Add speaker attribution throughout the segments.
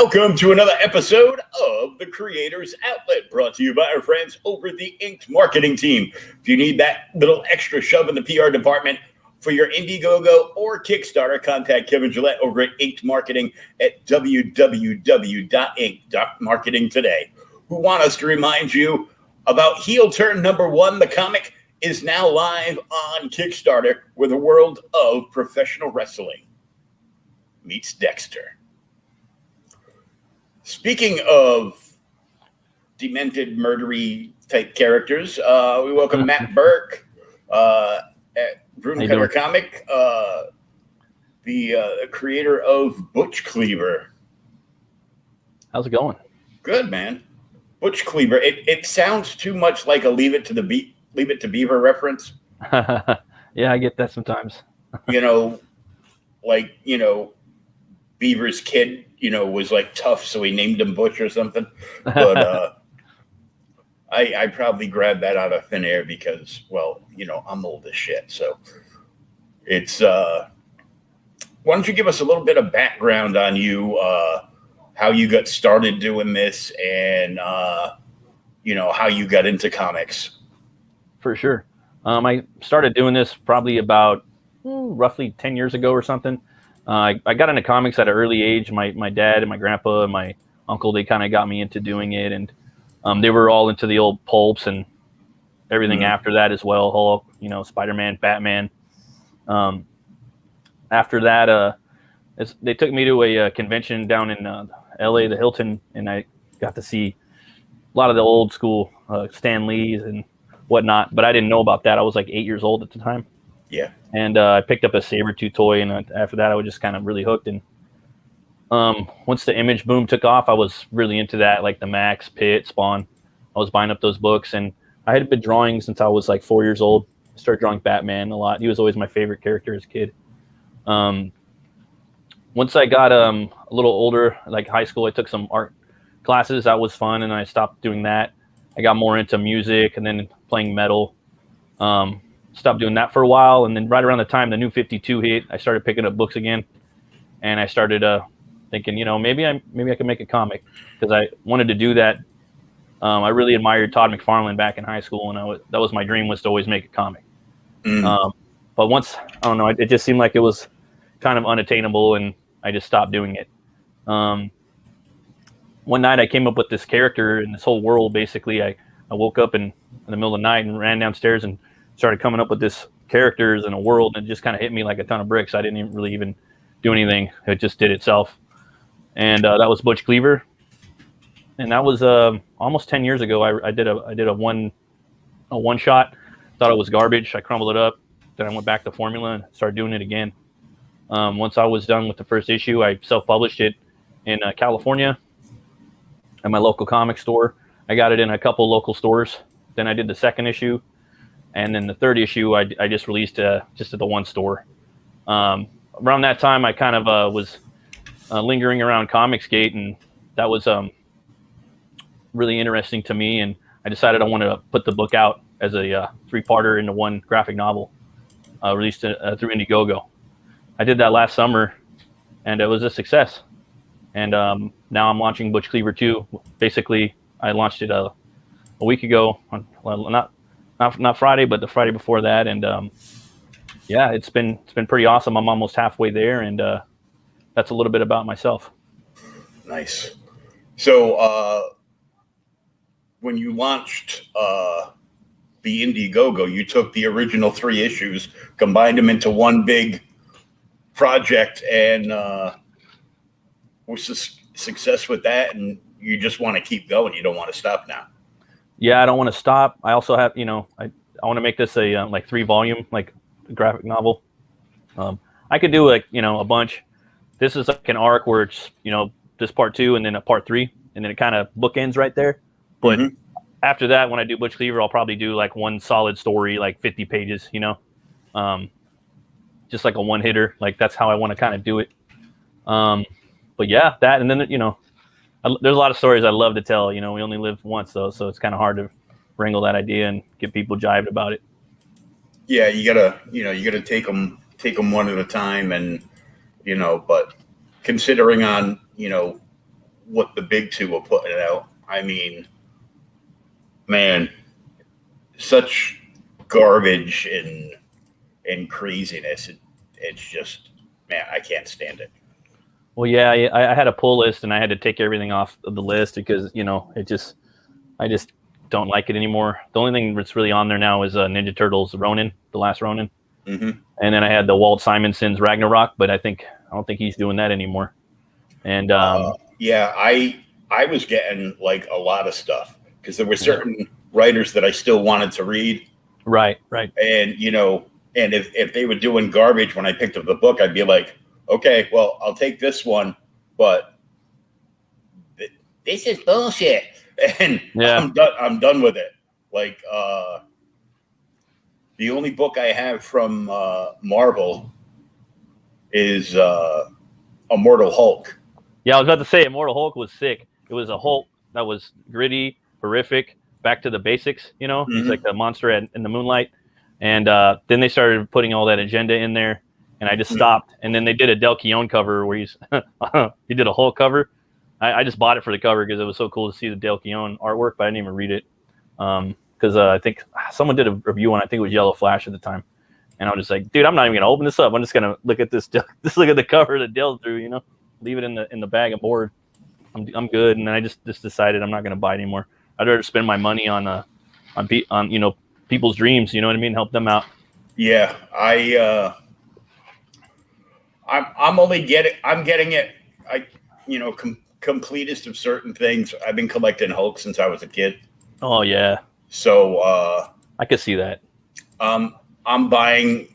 Speaker 1: Welcome to another episode of The Creators Outlet, brought to you by our friends over at the Inked Marketing Team. If you need that little extra shove in the PR department for your Indiegogo or Kickstarter, contact Kevin Gillette over at Inked Marketing at www.ink.marketing today. Who want us to remind you about Heel Turn #1, the comic is now live on Kickstarter, where the world of professional wrestling meets Dexter. Speaking of demented, murdery type characters, we welcome Matt Burke at Bruno Cutter Comic, the creator of Butch Cleaver.
Speaker 2: How's it going?
Speaker 1: Good, man. Butch Cleaver. It sounds too much like a Leave It to Beaver reference.
Speaker 2: Yeah, I get that sometimes.
Speaker 1: Beaver's kid, was like tough, so he named him Butch or something. But I probably grabbed that out of thin air because, I'm old as shit. So it's why don't you give us a little bit of background on you, how you got started doing this, and how you got into comics.
Speaker 2: For sure. I started doing this probably about roughly 10 years ago or something. I got into comics at an early age. My dad and my grandpa and my uncle, they kind of got me into doing it. And they were all into the old pulps and everything after that as well. Hulk, Spider-Man, Batman. After that, they took me to a convention down in LA, the Hilton, and I got to see a lot of the old school Stan Lees and whatnot. But I didn't know about that. I was like 8 years old at the time.
Speaker 1: Yeah.
Speaker 2: And I picked up a Sabretooth toy, and after that, I was just kind of really hooked. And once the Image boom took off, I was really into that, like the Max, Pitt, Spawn. I was buying up those books, and I had been drawing since I was like 4 years old. I started drawing Batman a lot. He was always my favorite character as a kid. Once I got a little older, like high school, I took some art classes. That was fun, and I stopped doing that. I got more into music and then playing metal. Stopped doing that for a while, and then right around the time the New 52 hit, I started picking up books again, and I started thinking, maybe I could make a comic, because I wanted to do that. I really admired Todd McFarlane back in high school, and that was my dream, was to always make a comic. But once, I don't know, it just seemed like it was kind of unattainable, and I just stopped doing it. One night I came up with this character and this whole world. Basically, I woke up in the middle of the night and ran downstairs and started coming up with this characters in a world, and it just kind of hit me like a ton of bricks. I didn't even do anything. It just did itself. And that was Butch Cleaver. And that was almost 10 years ago. I did a one shot. Thought it was garbage. I crumbled it up. Then I went back to formula and started doing it again. Once I was done with the first issue, I self-published it in California at my local comic store. I got it in a couple local stores. Then I did the second issue. And then the third issue, I just released just at the one store. Around that time, I kind of was lingering around Comicsgate, and that was really interesting to me. And I decided I wanted to put the book out as a three-parter into one graphic novel, released through Indiegogo. I did that last summer, and it was a success. And now I'm launching Butch Cleaver 2. Basically, I launched it a week ago. Not Friday, but the Friday before that, and it's been pretty awesome. I'm almost halfway there, and that's a little bit about myself.
Speaker 1: Nice. So when you launched the Indiegogo, you took the original 3 issues, combined them into one big project, and was a success with that, and you just want to keep going. You don't want to stop now.
Speaker 2: Yeah, I don't want to stop. I also have, I want to make this a 3-volume graphic novel. I could do a bunch. This is like an arc where it's this part 2 and then a part 3, and then it kind of bookends right there. But after that, when I do Butch Cleaver, I'll probably do like one solid story, like 50 pages. Just like a one hitter. Like that's how I want to kind of do it. But yeah, that, and then there's a lot of stories I love to tell. We only live once, though, so it's kind of hard to wrangle that idea and get people jived about it.
Speaker 1: Yeah, you gotta take them one at a time, and but considering on what the big two are putting out. I mean, man, such garbage and craziness. It's just, man, I can't stand it.
Speaker 2: Well, yeah, I had a pull list and I had to take everything off of the list because, you know, I just don't like it anymore. The only thing that's really on there now is Ninja Turtles Ronin, the last Ronin.
Speaker 1: Mm-hmm.
Speaker 2: And then I had the Walt Simonson's Ragnarok, but I don't think he's doing that anymore. And
Speaker 1: yeah, I was getting like a lot of stuff because there were certain writers that I still wanted to read.
Speaker 2: Right.
Speaker 1: And, you know, and if they were doing garbage when I picked up the book, I'd be like, okay, well, I'll take this one, but this is bullshit. And I'm done with it. Like, the only book I have from Marvel is Immortal Hulk.
Speaker 2: Yeah, I was about to say Immortal Hulk was sick. It was a Hulk that was gritty, horrific, back to the basics, you know? He's like the monster in the moonlight. And then they started putting all that agenda in there, and I just stopped. And then they did a Del Keown cover where he did a Hulk cover. I just bought it for the cover because it was so cool to see the Del Keown artwork, but I didn't even read it. Because I think someone did a review on, I think it was Yellow Flash at the time. And I was just like, dude, I'm not even going to open this up. I'm just going to look at this. Just look at the cover that Dell drew, you know, leave it in the bag of board. I'm good. And then I just decided I'm not going to buy it anymore. I'd rather spend my money on you know, people's dreams, you know what I mean? Help them out.
Speaker 1: Yeah. I'm getting it. You know, completest of certain things. I've been collecting Hulk since I was a kid.
Speaker 2: Oh yeah.
Speaker 1: So
Speaker 2: I could see that.
Speaker 1: I'm buying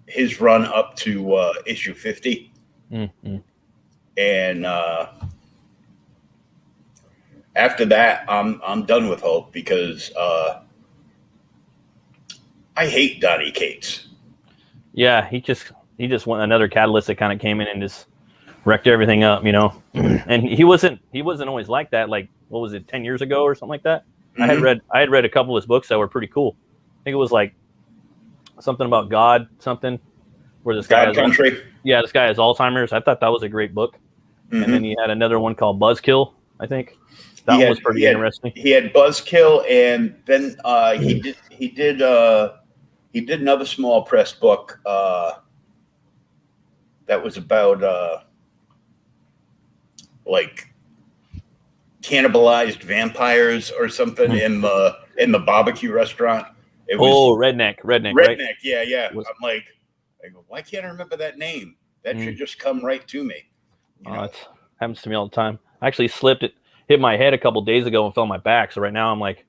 Speaker 1: his run up to issue 50.
Speaker 2: Mm-hmm.
Speaker 1: And after that, I'm done with Hulk because I hate Donny Cates.
Speaker 2: Yeah, he just went another catalyst that kind of came in and just wrecked everything up, you know. And he wasn't always like that. Like, what was it, 10 years ago or something like that? Mm-hmm. I had read a couple of his books that were pretty cool. I think it was like something about God, something where this guy this guy has Alzheimer's. I thought that was a great book. Mm-hmm. And then he had another one called Buzzkill, I think. That one was pretty interesting.
Speaker 1: He had Buzzkill, and then he did another small press book that was about like cannibalized vampires or something in the barbecue restaurant. It was
Speaker 2: redneck, right?
Speaker 1: Yeah. I'm like, why can't I remember that name? That should just come right to me.
Speaker 2: It happens to me all the time. I actually hit my head a couple days ago and fell on my back. So right now I'm like,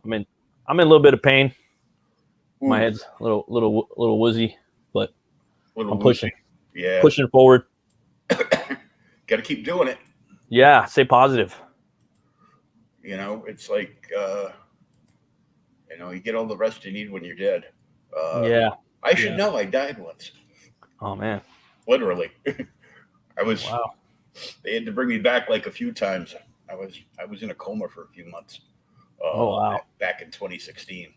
Speaker 2: I'm in a little bit of pain. Ooh. My head's a little woozy, but I'm pushing.
Speaker 1: Yeah,
Speaker 2: pushing forward.
Speaker 1: Got to keep doing it.
Speaker 2: Yeah, stay positive.
Speaker 1: You know, it's like you know, you get all the rest you need when you're dead.
Speaker 2: Yeah.
Speaker 1: I should know. I died once.
Speaker 2: Oh man.
Speaker 1: Literally. I was.
Speaker 2: Wow.
Speaker 1: They had to bring me back like a few times. I was in a coma for a few months.
Speaker 2: Oh wow.
Speaker 1: Back in 2016.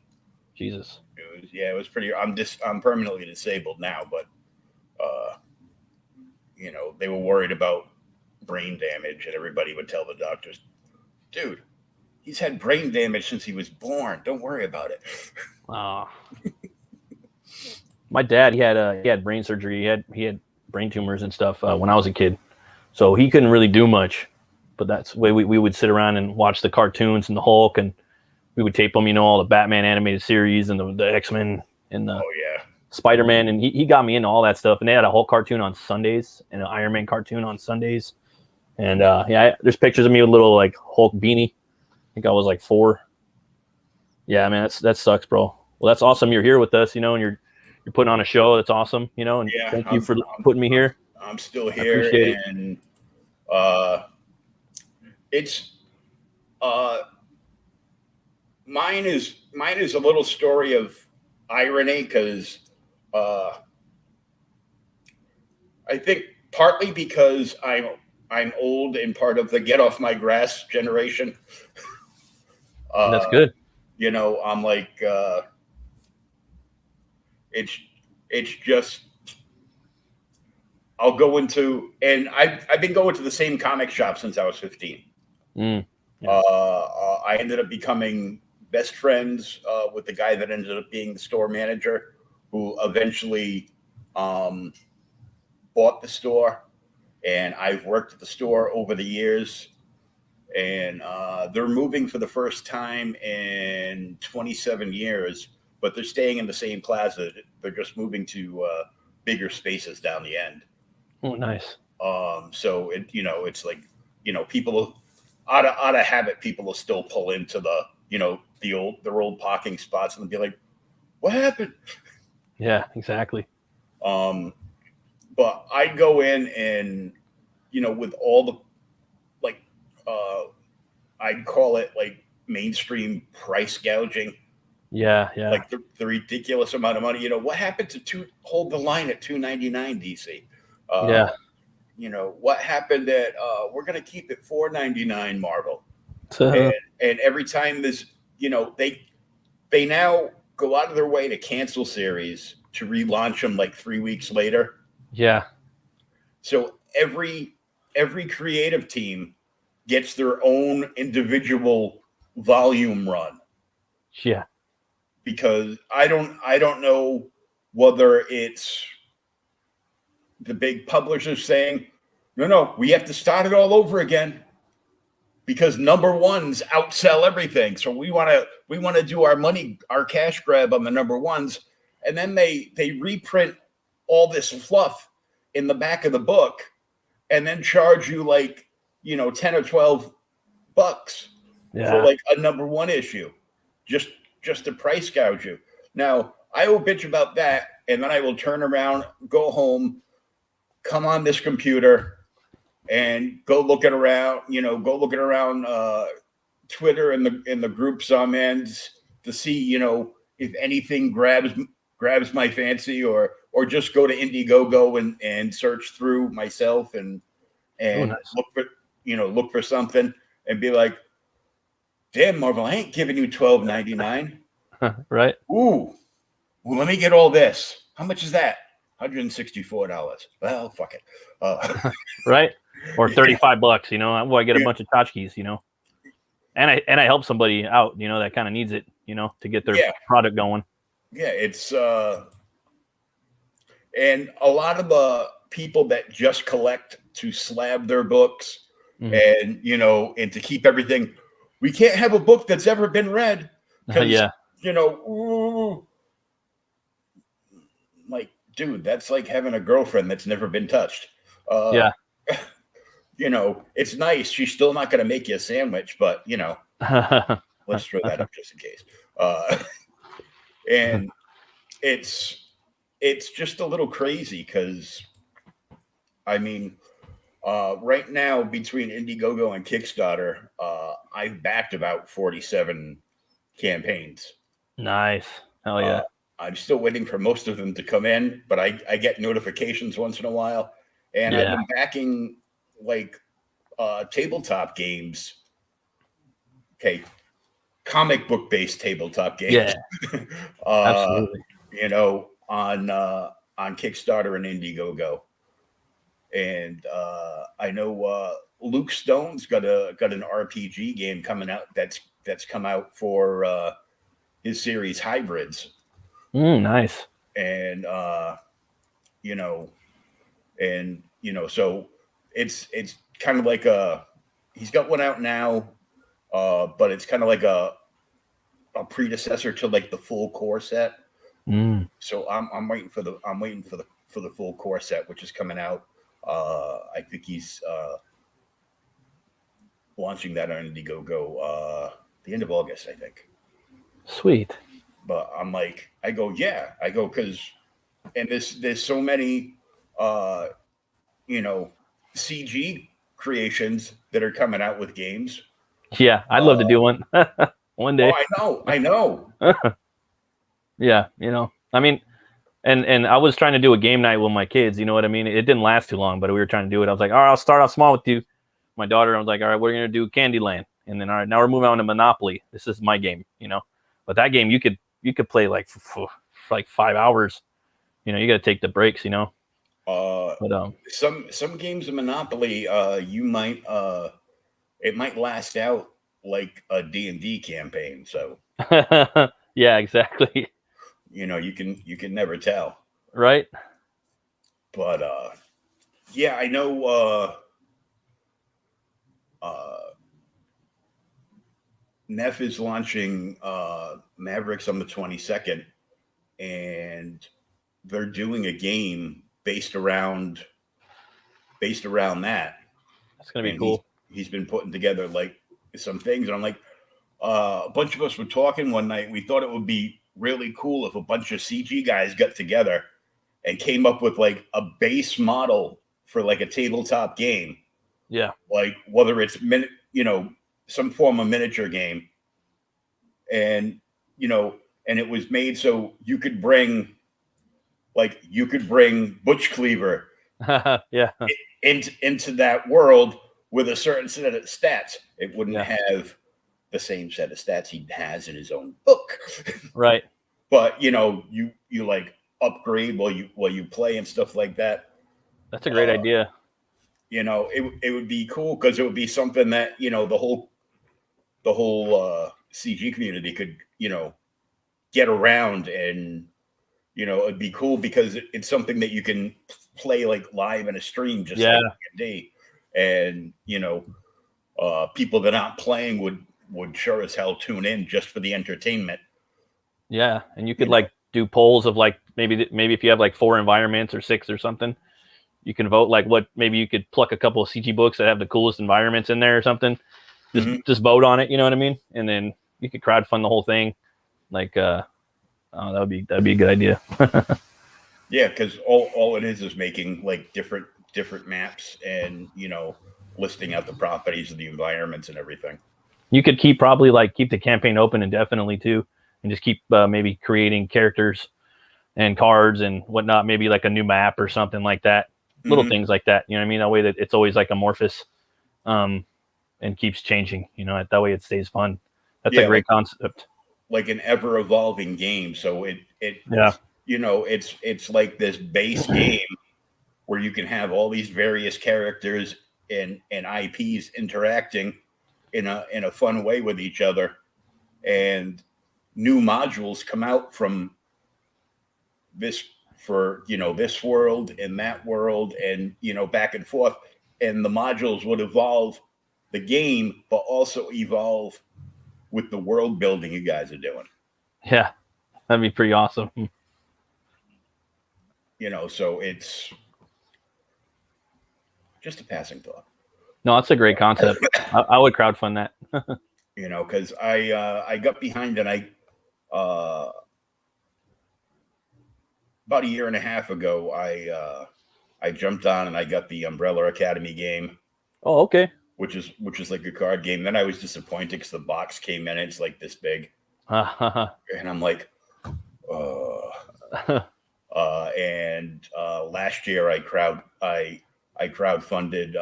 Speaker 2: Jesus.
Speaker 1: It was pretty. I'm permanently disabled now, but you know, they were worried about brain damage, and everybody would tell the doctors, "Dude, he's had brain damage since he was born. Don't worry about it."
Speaker 2: My dad, he had brain surgery. He had brain tumors and stuff when I was a kid, so he couldn't really do much. But that's the way we would sit around and watch the cartoons and the Hulk, and we would tape them, you know, all the Batman animated series and the X-Men and the Spider-Man, and he got me into all that stuff. And they had a Hulk cartoon on Sundays and an Iron Man cartoon on Sundays. And there's pictures of me with a little like Hulk beanie. I think I was like 4. Yeah, man, that sucks, bro. Well, that's awesome. You're here with us, you know, and you're putting on a show. That's awesome, you know. And thank you for putting me here.
Speaker 1: I'm still here, and it's mine is a little story of irony because I think partly because I'm old and part of the get off my grass generation.
Speaker 2: That's good.
Speaker 1: You know, I'm like, it's just I'll go into, and I've been going to the same comic shop since I was 15.
Speaker 2: Yeah.
Speaker 1: I ended up becoming best friends with the guy that ended up being the store manager, who eventually bought the store, and I've worked at the store over the years. And they're moving for the first time in 27 years, but they're staying in the same plaza. They're just moving to bigger spaces down the end.
Speaker 2: Oh, nice.
Speaker 1: So it's like, people out of habit, people will still pull into their old parking spots and be like, "What happened?"
Speaker 2: Yeah, exactly.
Speaker 1: But I'd go in and, with all the, like, I'd call it like mainstream price gouging.
Speaker 2: Yeah.
Speaker 1: Like the ridiculous amount of money. What happened to hold the line at $2.99 DC?
Speaker 2: Yeah.
Speaker 1: What happened at we're gonna keep it $4.99 Marvel. And every time this, they now go out of their way to cancel series to relaunch them like 3 weeks later.
Speaker 2: Yeah.
Speaker 1: So every creative team gets their own individual volume run.
Speaker 2: Yeah.
Speaker 1: Because I don't know whether it's the big publishers saying, no, we have to start it all over again because number ones outsell everything. So we want to do our cash grab on the number ones, and then they reprint all this fluff in the back of the book, and then charge you like 10 or $12 for like a number one issue, just to price gouge you. Now I will bitch about that, and then I will turn around, go home, come on this computer, and go looking around Twitter and the groups I'm in to see, if anything grabs my fancy, or just go to Indiegogo and search through myself and
Speaker 2: nice.
Speaker 1: look for something and be like, damn, Marvel, I ain't giving you $12.99.
Speaker 2: Right.
Speaker 1: Ooh, well, let me get all this. How much is that? $164. Well, fuck it.
Speaker 2: Right. Or $35, Well, I get a bunch of tchotchkes, and I help somebody out, that kind of needs it, to get their product going.
Speaker 1: Yeah, it's and a lot of the people that just collect to slab their books and and to keep everything. We can't have a book that's ever been read. Like, dude, that's like having a girlfriend that's never been touched. It's nice. She's still not going to make you a sandwich, but let's throw that up just in case. And it's just a little crazy because, I mean, right now between Indiegogo and Kickstarter, I've backed about 47 campaigns.
Speaker 2: Nice. Hell yeah.
Speaker 1: I'm still waiting for most of them to come in, but I get notifications once in a while. And I've been backing like tabletop games. Okay. Comic book based tabletop games.
Speaker 2: Yeah. Absolutely.
Speaker 1: On Kickstarter and Indiegogo. And I know Luke Stone's got an RPG game coming out that's come out for his series Hybrids.
Speaker 2: Nice.
Speaker 1: And so it's kind of like he's got one out now, but it's kind of like a predecessor to like the full core set. So I'm waiting for the full core set, which is coming out. I think he's launching that on Indiegogo the end of August, I think.
Speaker 2: Sweet.
Speaker 1: But I'm like, because, and there's so many, CG creations that are coming out with games.
Speaker 2: Yeah, I'd love to do one one day.
Speaker 1: Oh, I know.
Speaker 2: Yeah, I mean, and I was trying to do a game night with my kids. You know what I mean? It didn't last too long, but we were trying to do it. I was like, all right, I'll start off small with you. My daughter, I was like, all right, we're gonna do Candyland, and then all right, now we're moving on to Monopoly. This is my game, But that game, you could play like for like 5 hours. You got to take the breaks, But
Speaker 1: Some games of Monopoly, you might it might last out like a D&D campaign. So
Speaker 2: yeah, exactly.
Speaker 1: you know, you can never tell.
Speaker 2: Right.
Speaker 1: But yeah, I know. Neff is launching Mavericks on the 22nd, and they're doing a game based around that.
Speaker 2: That's gonna be
Speaker 1: And
Speaker 2: cool.
Speaker 1: he's been putting together like some things, and I'm like, a bunch of us were talking one night. We thought it would be really cool if a bunch of CG guys got together and came up with like a base model for like a tabletop game.
Speaker 2: Yeah.
Speaker 1: Like whether it's some form of miniature game, and and it was made so you could bring Butch Cleaver
Speaker 2: yeah.
Speaker 1: into that world with a certain set of stats. It wouldn't
Speaker 2: Yeah.
Speaker 1: have the same set of stats he has in his own book.
Speaker 2: Right.
Speaker 1: But you like upgrade while you play and stuff like that.
Speaker 2: That's a great idea.
Speaker 1: It would be cool because it would be something that the whole CG community could get around, and it'd be cool because it's something that you can play like live in a stream, just like D&D. And people that aren't playing would sure as hell tune in just for the entertainment.
Speaker 2: Yeah, and you could like do polls of like maybe if you have like 4 environments or 6 or something, you can vote like what, maybe you could pluck a couple of CG books that have the coolest environments in there or something. Just vote on it, you know what I mean? And then you could crowdfund the whole thing. Like that'd be a good idea.
Speaker 1: Yeah, because all it is making like different maps and listing out the properties of the environments and everything.
Speaker 2: You could keep the campaign open indefinitely too, and just keep maybe creating characters and cards and whatnot, maybe like a new map or something like that. Little things like that, you know what I mean? That way that it's always like amorphous and keeps changing, that way it stays fun. That's a great concept.
Speaker 1: Like an ever evolving game. So it's like this base game where you can have all these various characters and IPs interacting in a fun way with each other, and new modules come out from this for this world and that world, and back and forth, and the modules would evolve the game but also evolve with the world building you guys are doing.
Speaker 2: Yeah, that'd be pretty awesome.
Speaker 1: So it's just a passing thought.
Speaker 2: No, that's a great concept. I would crowdfund that.
Speaker 1: Because I got behind, and I about a year and a half ago, I jumped on and I got the Umbrella Academy game.
Speaker 2: Oh, okay.
Speaker 1: Which is like a card game. Then I was disappointed because the box came in, it's like this big, and I'm like, and last year I crowdfunded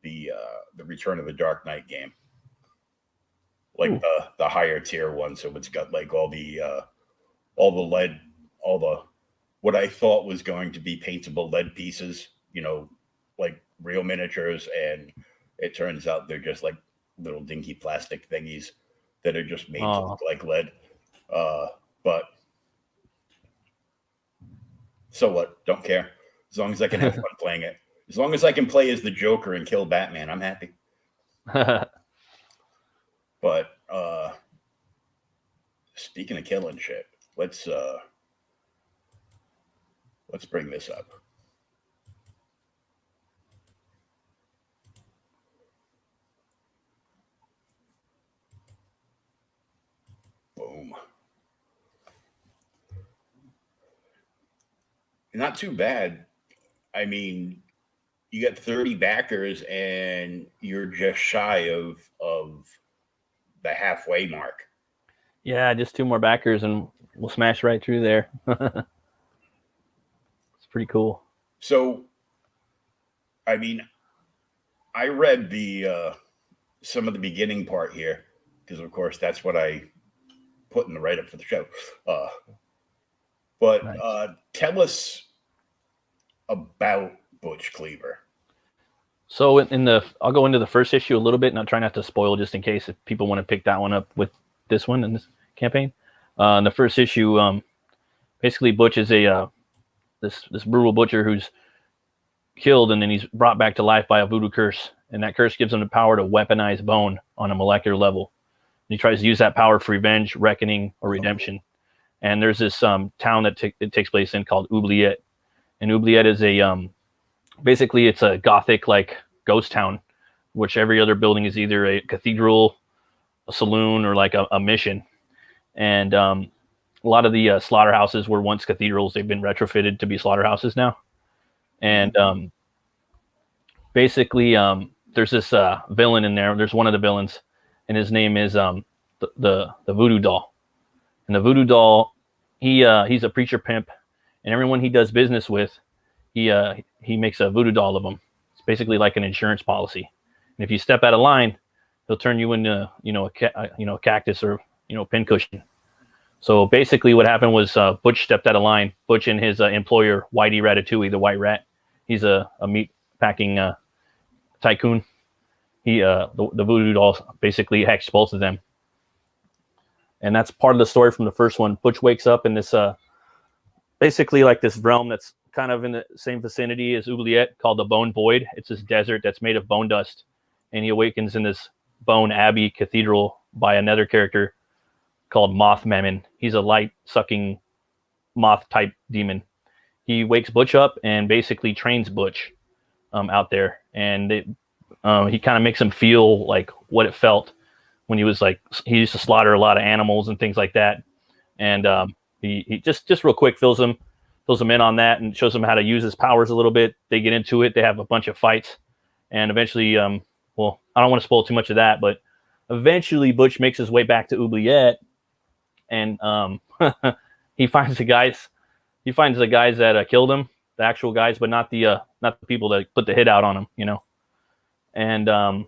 Speaker 1: the Return of the Dark Knight game, like the higher tier one. So it's got like all the lead, all the what I thought was going to be paintable lead pieces, like real miniatures, and it turns out they're just like little dinky plastic thingies that are just made to look like lead. But so what? Don't care. As long as I can have fun playing it. As long as I can play as the Joker and kill Batman, I'm happy. But speaking of killing shit, let's bring this up. Boom. Not too bad. I mean, you got 30 backers and you're just shy of the halfway mark.
Speaker 2: Yeah, just 2 more backers and we'll smash right through there. It's pretty cool.
Speaker 1: So, I mean, I read some of the beginning part here because, of course, that's what I put in the write-up for the show. But nice. Tell us about Butch Cleaver?
Speaker 2: So I'll go into the first issue a little bit, and I'll try not to spoil just in case if people want to pick that one up with this one in this campaign. In the first issue, basically Butch is this brutal butcher who's killed, and then he's brought back to life by a voodoo curse, and that curse gives him the power to weaponize bone on a molecular level. And he tries to use that power for revenge, reckoning, or redemption. And there's this town that it takes place in called Oubliette, and Oubliette is basically it's a gothic like ghost town, which every other building is either a cathedral, a saloon, or like a mission. And a lot of the slaughterhouses were once cathedrals. They've been retrofitted to be slaughterhouses now. And basically there's this villain in there. There's one of the villains, and his name is the Voodoo Doll. And the Voodoo Doll, he's a preacher pimp, and everyone he does business with, he makes a voodoo doll of them. It's basically like an insurance policy. And if you step out of line, he'll turn you into a cactus or pincushion. So basically, what happened was Butch stepped out of line. Butch and his employer, Whitey Ratatouille, the White Rat. He's a meat packing tycoon. The Voodoo Doll basically hexed both of them. And that's part of the story from the first one. Butch wakes up in this basically like this realm that's kind of in the same vicinity as Oubliette, called the Bone Void. It's this desert that's made of bone dust, and he awakens in this Bone Abbey Cathedral by another character called Moth Mammon. He's a light-sucking moth-type demon. He wakes Butch up and basically trains Butch out there, and he kind of makes him feel like what it felt when he used to slaughter a lot of animals and things like that. And he just real quick fills him in on that and shows him how to use his powers a little bit. They get into it. They have a bunch of fights, and eventually, well, I don't want to spoil too much of that, but eventually Butch makes his way back to Oubliette, and he finds the guys that killed him, the actual guys, but not the people that put the hit out on him, And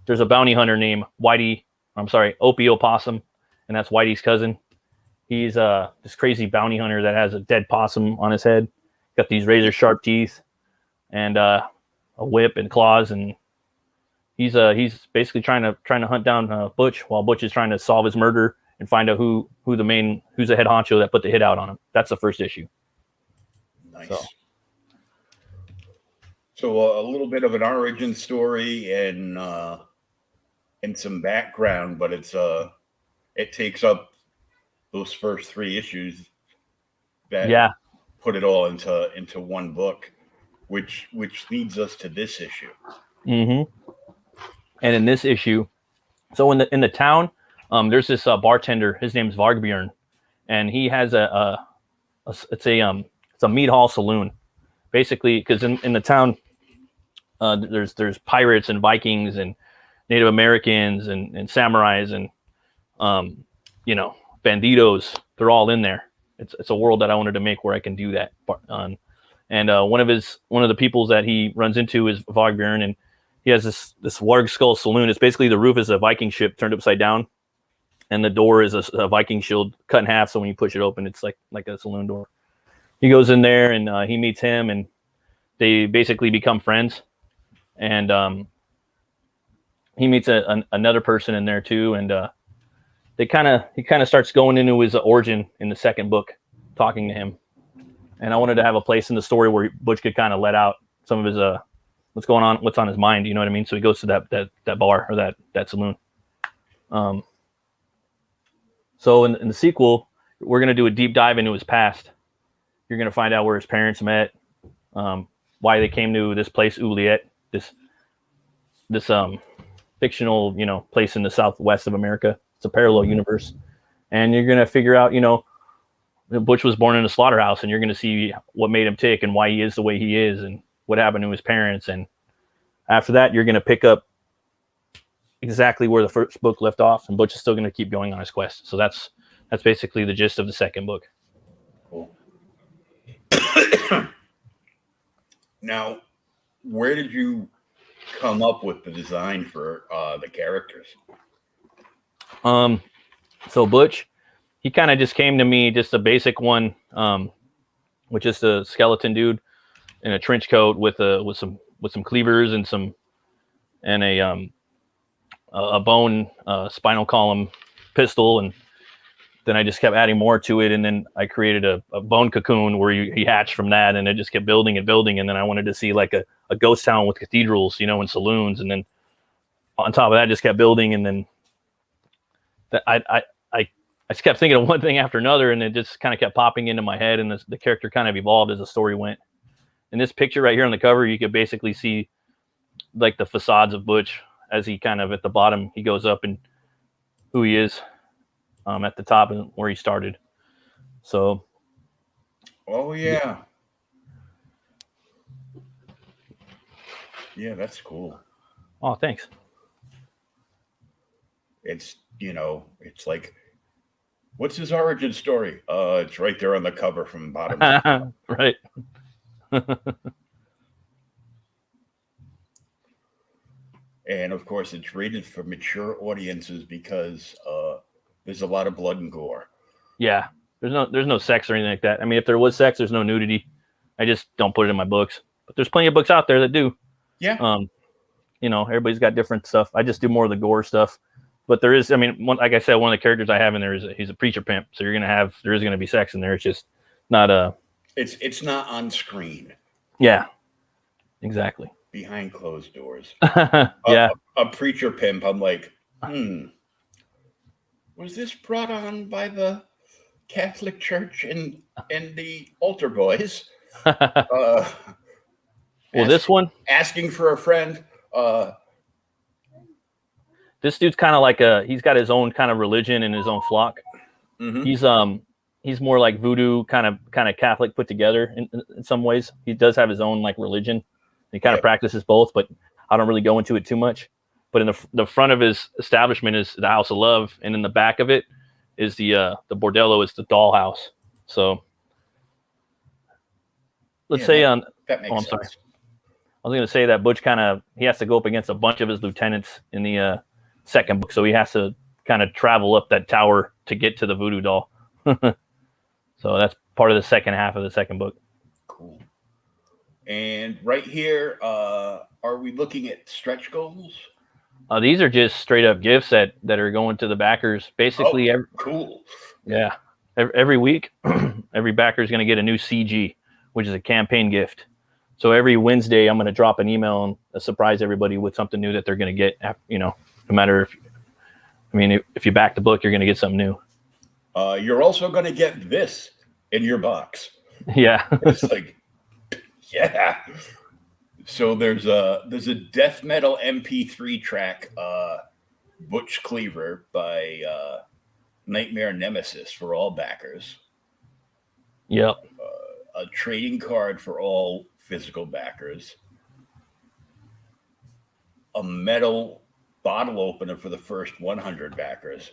Speaker 2: there's a bounty hunter named Opie Opossum, and that's Whitey's cousin. He's this crazy bounty hunter that has a dead possum on his head, got these razor sharp teeth, and a whip and claws, and he's basically trying to hunt down Butch while Butch is trying to solve his murder and find out who's the head honcho that put the hit out on him. That's the first issue.
Speaker 1: Nice. So a little bit of an origin story and some background, but it takes up those first 3 issues that put it all into one book, which leads us to this issue.
Speaker 2: Mm-hmm. And in this issue, so in the town, there's this bartender. His name's Vargbjorn, and he has it's a meat hall saloon, basically, because in the town there's pirates and Vikings and Native Americans and samurais and banditos. They're all in there. It's a world that I wanted to make where I can do that. And one of the peoples that he runs into is Vargbjorn, and he has this Warg Skoll Saloon. It's basically the roof is a Viking ship turned upside down, and the door is a Viking shield cut in half. So when you push it open, it's like a saloon door. He goes in there and he meets him, and they basically become friends. And he meets another person in there too, and he kind of starts going into his origin in the second book, talking to him. And I wanted to have a place in the story where Butch could kind of let out some of his what's going on, what's on his mind. You know what I mean? So he goes to that bar or that saloon. So in the sequel, we're gonna do a deep dive into his past. You're gonna find out where his parents met, why they came to this place, Oubliette, this fictional place in the southwest of America. It's a parallel universe, and you're gonna figure out Butch was born in a slaughterhouse, and you're gonna see what made him tick and why he is the way he is and what happened to his parents. And after that, you're gonna pick up exactly where the first book left off, and Butch is still gonna keep going on his quest. So that's basically the gist of the second book.
Speaker 1: Cool. Now, where did you come up with the design for the characters?
Speaker 2: So Butch, he kind of just came to me, just a basic one, with just a skeleton dude. in a trench coat with some cleavers and a bone spinal column pistol, and then I just kept adding more to it, and then I created a bone cocoon where he hatched from that, and it just kept building and building, and then I wanted to see like a ghost town with cathedrals, you know, and saloons, and then on top of that just kept building, and then I just kept thinking of one thing after another, and it just kind of kept popping into my head, and the character kind of evolved as the story went. In this picture right here on the cover, you could basically see like the facades of Butch as he kind of at the bottom, he goes up and who he is at the top and where he started. So.
Speaker 1: Oh, yeah. Yeah, that's cool.
Speaker 2: Oh, thanks.
Speaker 1: It's, you know, it's like, what's his origin story? It's right there on the cover from bottom to top.
Speaker 2: Right.
Speaker 1: And of course, it's rated for mature audiences because there's a lot of blood and gore.
Speaker 2: Yeah, there's no sex or anything like that. I mean, if there was sex, there's no nudity. I just don't put it in my books. But there's plenty of books out there that do.
Speaker 1: Yeah.
Speaker 2: You know, everybody's got different stuff. I just do more of the gore stuff. But there is, I mean, like I said, one of the characters I have in there he's a preacher pimp. So there is gonna be sex in there. It's just not
Speaker 1: It's not on screen.
Speaker 2: Yeah, exactly.
Speaker 1: Behind closed doors.
Speaker 2: Yeah.
Speaker 1: A preacher pimp. I'm like, was this brought on by the Catholic Church and the altar boys?
Speaker 2: Well, this one
Speaker 1: asking for a friend.
Speaker 2: This dude's kind of like he's got his own kind of religion and his own flock. Mm-hmm. He's more like voodoo kind of Catholic put together in some ways. He does have his own like religion. He kind of practices both, but I don't really go into it too much. But in the front of his establishment is the House of Love, and in the back of it is the bordello, is the dollhouse. So let's say
Speaker 1: that makes sense.
Speaker 2: Sorry. I was going to say that Butch he has to go up against a bunch of his lieutenants in the second book, so he has to kind of travel up that tower to get to the voodoo doll. So that's part of the second half of the second book.
Speaker 1: Cool. And right here, are we looking at stretch goals?
Speaker 2: These are just straight up gifts that are going to the backers. Basically,
Speaker 1: cool.
Speaker 2: Yeah, every week, every backer is going to get a new CG, which is a campaign gift. So every Wednesday, I'm going to drop an email and surprise everybody with something new that they're going to get. You know, no matter if you back the book, you're going to get something new.
Speaker 1: You're also going to get this in your box.
Speaker 2: Yeah,
Speaker 1: it's like, yeah. So there's a death metal MP3 track, Butch Cleaver by Nightmare Nemesis for all backers.
Speaker 2: Yep.
Speaker 1: A trading card for all physical backers. A metal bottle opener for the first 100 backers.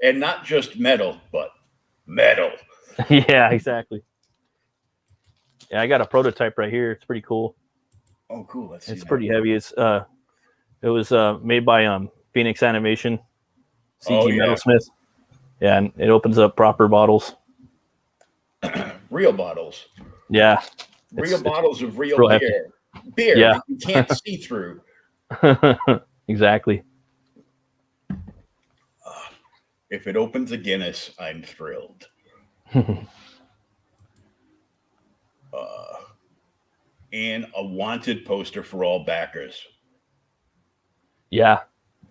Speaker 1: And not just metal, but metal.
Speaker 2: Yeah, exactly. Yeah, I got a prototype right here. It's pretty cool.
Speaker 1: Oh, cool. Let's see.
Speaker 2: It's pretty heavy. It was made by Phoenix Animation, CG Metalsmith. Yeah, and it opens up proper bottles.
Speaker 1: Real bottles.
Speaker 2: Yeah.
Speaker 1: Real bottles of real beer.
Speaker 2: Heavy.
Speaker 1: Beer
Speaker 2: yeah.
Speaker 1: that you can't see through.
Speaker 2: Exactly.
Speaker 1: If it opens a Guinness, I'm thrilled. And a wanted poster for all backers.
Speaker 2: Yeah.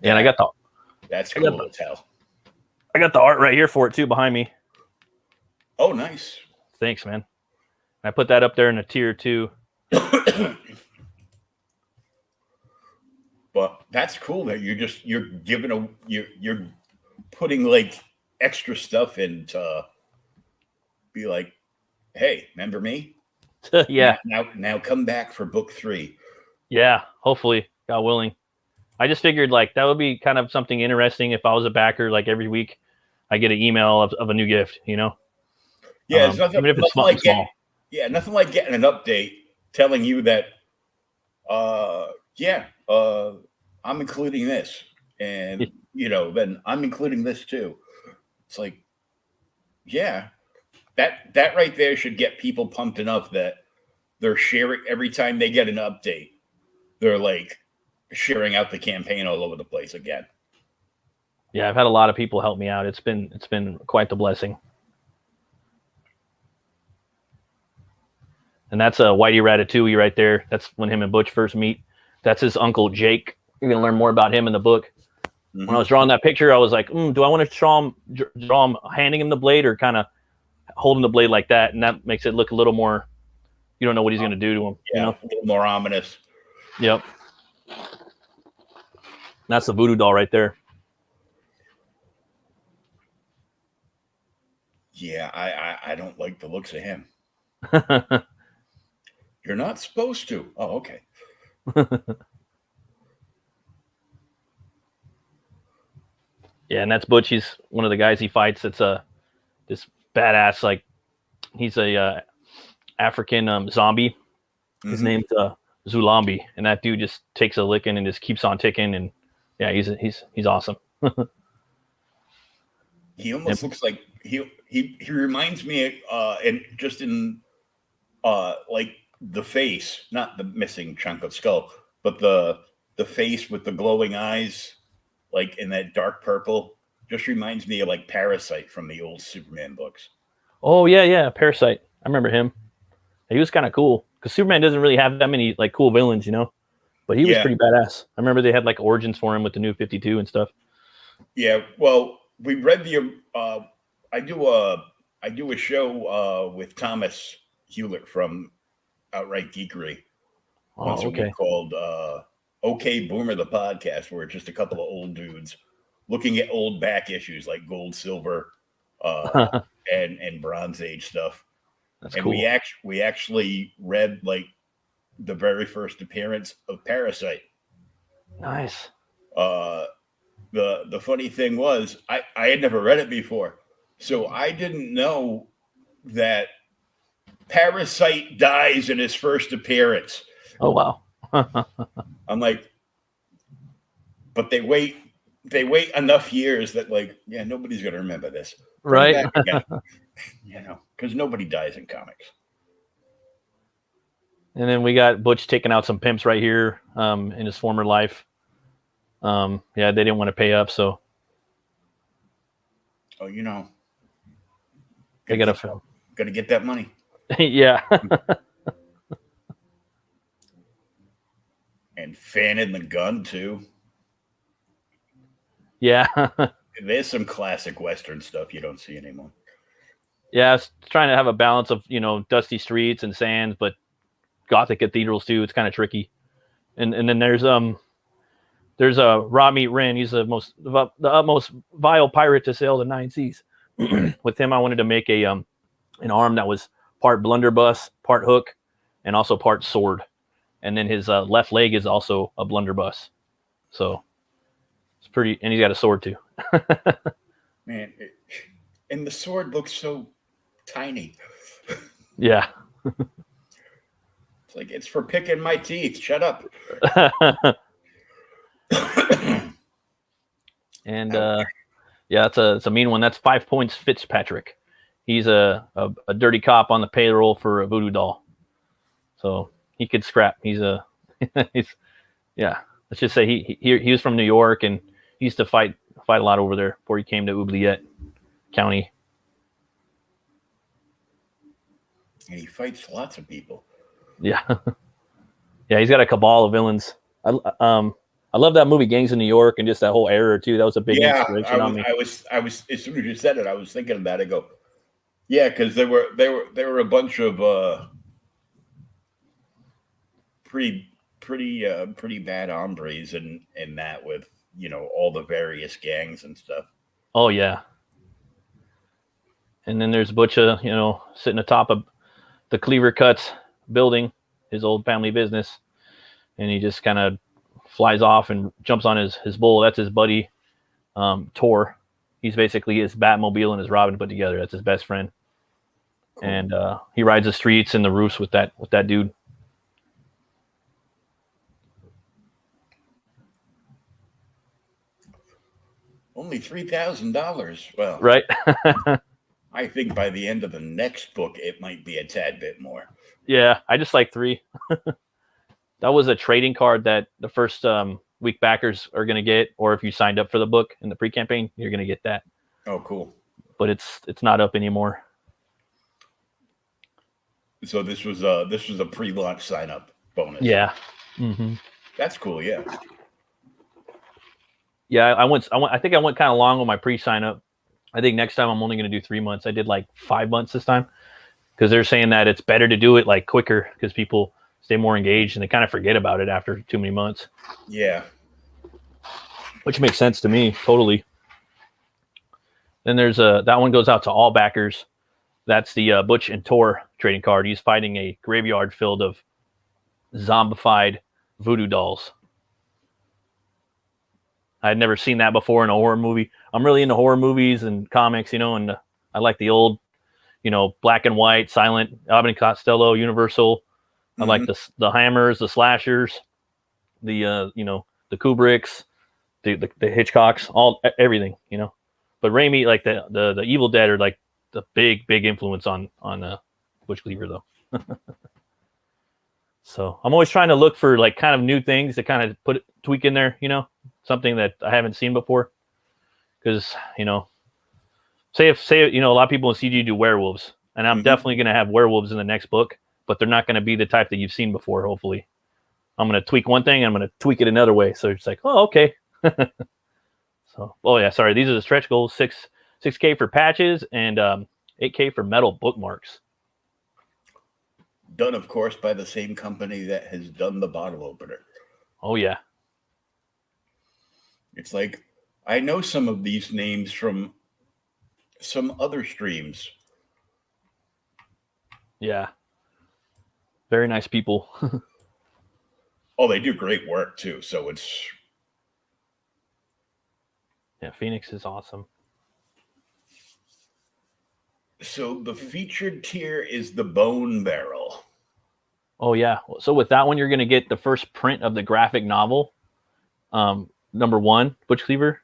Speaker 2: And I got
Speaker 1: that's cool as hell.
Speaker 2: I got the art right here for it too behind me.
Speaker 1: Oh, nice.
Speaker 2: Thanks, man. I put that up there in a tier 2.
Speaker 1: But that's cool that you're putting like extra stuff in to be like, hey, remember me?
Speaker 2: Yeah.
Speaker 1: Now come back for book 3.
Speaker 2: Yeah, hopefully, God willing. I just figured like that would be kind of something interesting if I was a backer. Like every week, I get an email of a new gift. You know.
Speaker 1: Yeah, it's nothing like
Speaker 2: small.
Speaker 1: Nothing like getting an update telling you that, I'm including this, and then I'm including this too. It's like, yeah, that right there should get people pumped enough that they're sharing every time they get an update. They're like sharing out the campaign all over the place again.
Speaker 2: Yeah, I've had a lot of people help me out. It's been quite the blessing. And that's a Whitey Ratatouille right there. That's when him and Butch first meet. That's his uncle Jake. You're gonna learn more about him in the book. When I was drawing that picture, I was like, do I want to draw him handing him the blade or kind of holding the blade like that? And that makes it look a little more, you don't know what he's going to do to him.
Speaker 1: Yeah,
Speaker 2: you know?
Speaker 1: A little more ominous.
Speaker 2: Yep. That's the Voodoo Doll right there.
Speaker 1: Yeah, I don't like the looks of him. You're not supposed to. Oh, okay.
Speaker 2: Yeah, and that's Butch. He's one of the guys he fights. It's this badass, like he's a African zombie. His name's Zulambi, and that dude just takes a licking and just keeps on ticking. And yeah, he's awesome.
Speaker 1: He almost looks like he reminds me and just in like the face, not the missing chunk of skull, but the face with the glowing eyes, like in that dark purple, just reminds me of like Parasite from the old Superman books.
Speaker 2: Oh yeah, Parasite. I remember him. He was kind of cool because Superman doesn't really have that many like cool villains, you know. But he was pretty badass. I remember they had like origins for him with the New 52 and stuff. Yeah,
Speaker 1: well, we read the. I do a show with Thomas Hewlett from Outright Geekery once a week called OK Boomer the Podcast, where it's just a couple of old dudes looking at old back issues like Gold, Silver, and Bronze Age stuff.
Speaker 2: That's
Speaker 1: and
Speaker 2: cool.
Speaker 1: we actually read like the very first appearance of Parasite.
Speaker 2: Nice.
Speaker 1: The funny thing was I had never read it before, so I didn't know that Parasite dies in his first appearance.
Speaker 2: Oh wow.
Speaker 1: I'm like, but they wait enough years that like, yeah, nobody's gonna remember this.
Speaker 2: Right.
Speaker 1: You know, because nobody dies in comics.
Speaker 2: And then we got Butch taking out some pimps right here in his former life. Yeah, they didn't want to pay up, so.
Speaker 1: Oh, you know.
Speaker 2: They got
Speaker 1: to get that money.
Speaker 2: Yeah.
Speaker 1: And fanning the gun too.
Speaker 2: Yeah.
Speaker 1: There's some classic Western stuff you don't see anymore.
Speaker 2: Yeah, it's trying to have a balance of, you know, dusty streets and sands, but Gothic cathedrals too. It's kind of tricky. And then there's a Raw Meat Ren. He's the utmost vile pirate to sail the 9 seas. With him, I wanted to make an arm that was part blunderbuss, part hook, and also part sword. And then his left leg is also a blunderbuss. So it's pretty, and he's got a sword too.
Speaker 1: Man, and the sword looks so tiny.
Speaker 2: Yeah.
Speaker 1: It's like, it's for picking my teeth. Shut up.
Speaker 2: And yeah, it's a mean one. That's 5 points Fitzpatrick. He's a dirty cop on the payroll for a Voodoo Doll. So he could scrap. He's yeah. Let's just say he was from New York and he used to fight a lot over there before he came to Oubliette County.
Speaker 1: And he fights lots of people.
Speaker 2: Yeah. Yeah, he's got a cabal of villains. I love that movie Gangs of New York and just that whole era too. That was a big inspiration on me.
Speaker 1: I was as soon as you said it, I was thinking of that. I go, yeah, because there were a bunch of pretty bad hombres in that with, you know, all the various gangs and stuff.
Speaker 2: Oh yeah. And then there's Butcha, you know, sitting atop of the Cleaver Cuts building, his old family business, and he just kind of flies off and jumps on his bull. That's his buddy, Tor. He's basically his Batmobile and his Robin put together. That's his best friend. Cool. And he rides the streets and the roofs with that dude.
Speaker 1: Only $3,000. Well,
Speaker 2: right.
Speaker 1: I think by the end of the next book, it might be a tad bit more.
Speaker 2: Yeah, I just like 3. That was a trading card that the first week backers are going to get, or if you signed up for the book in the pre-campaign, you're going to get that.
Speaker 1: Oh, cool.
Speaker 2: But it's not up anymore.
Speaker 1: So this was a pre-launch sign-up bonus.
Speaker 2: Yeah. Mm-hmm.
Speaker 1: That's cool. Yeah.
Speaker 2: Yeah, I think I went kind of long on my pre-sign-up. I think next time I'm only going to do 3 months. I did like 5 months this time because they're saying that it's better to do it like quicker because people stay more engaged and they kind of forget about it after too many months.
Speaker 1: Yeah.
Speaker 2: Which makes sense to me, totally. Then there's that one goes out to all backers. That's the Butch and Tor trading card. He's fighting a graveyard filled of zombified voodoo dolls. I had never seen that before in a horror movie. I'm really into horror movies and comics, and I like the old, black and white, silent, Abbott and Costello, Universal. I like the Hammers, the slashers, the Kubricks, the Hitchcocks, everything, But Raimi, like the Evil Dead, are like the big influence on Butch Cleaver though. So I'm always trying to look for like kind of new things to kind of tweak in there, something that I haven't seen before. Because say a lot of people in CG do werewolves, and I'm definitely going to have werewolves in the next book, but they're not going to be the type that you've seen before. Hopefully, I'm going to tweak one thing, and I'm going to tweak it another way. So it's like, oh, okay. So, oh yeah, sorry. These are the stretch goals: 6K for patches and 8K for metal bookmarks.
Speaker 1: Done, of course, by the same company that has done the bottle opener.
Speaker 2: Oh yeah.
Speaker 1: It's like I know some of these names from some other streams.
Speaker 2: Yeah. Very nice people.
Speaker 1: Oh, they do great work too. So it's.
Speaker 2: Yeah, Phoenix is awesome.
Speaker 1: So the featured tier is the Bone Barrel.
Speaker 2: Oh yeah. So with that one, you're going to get the first print of the graphic novel. Number 1, Butch Cleaver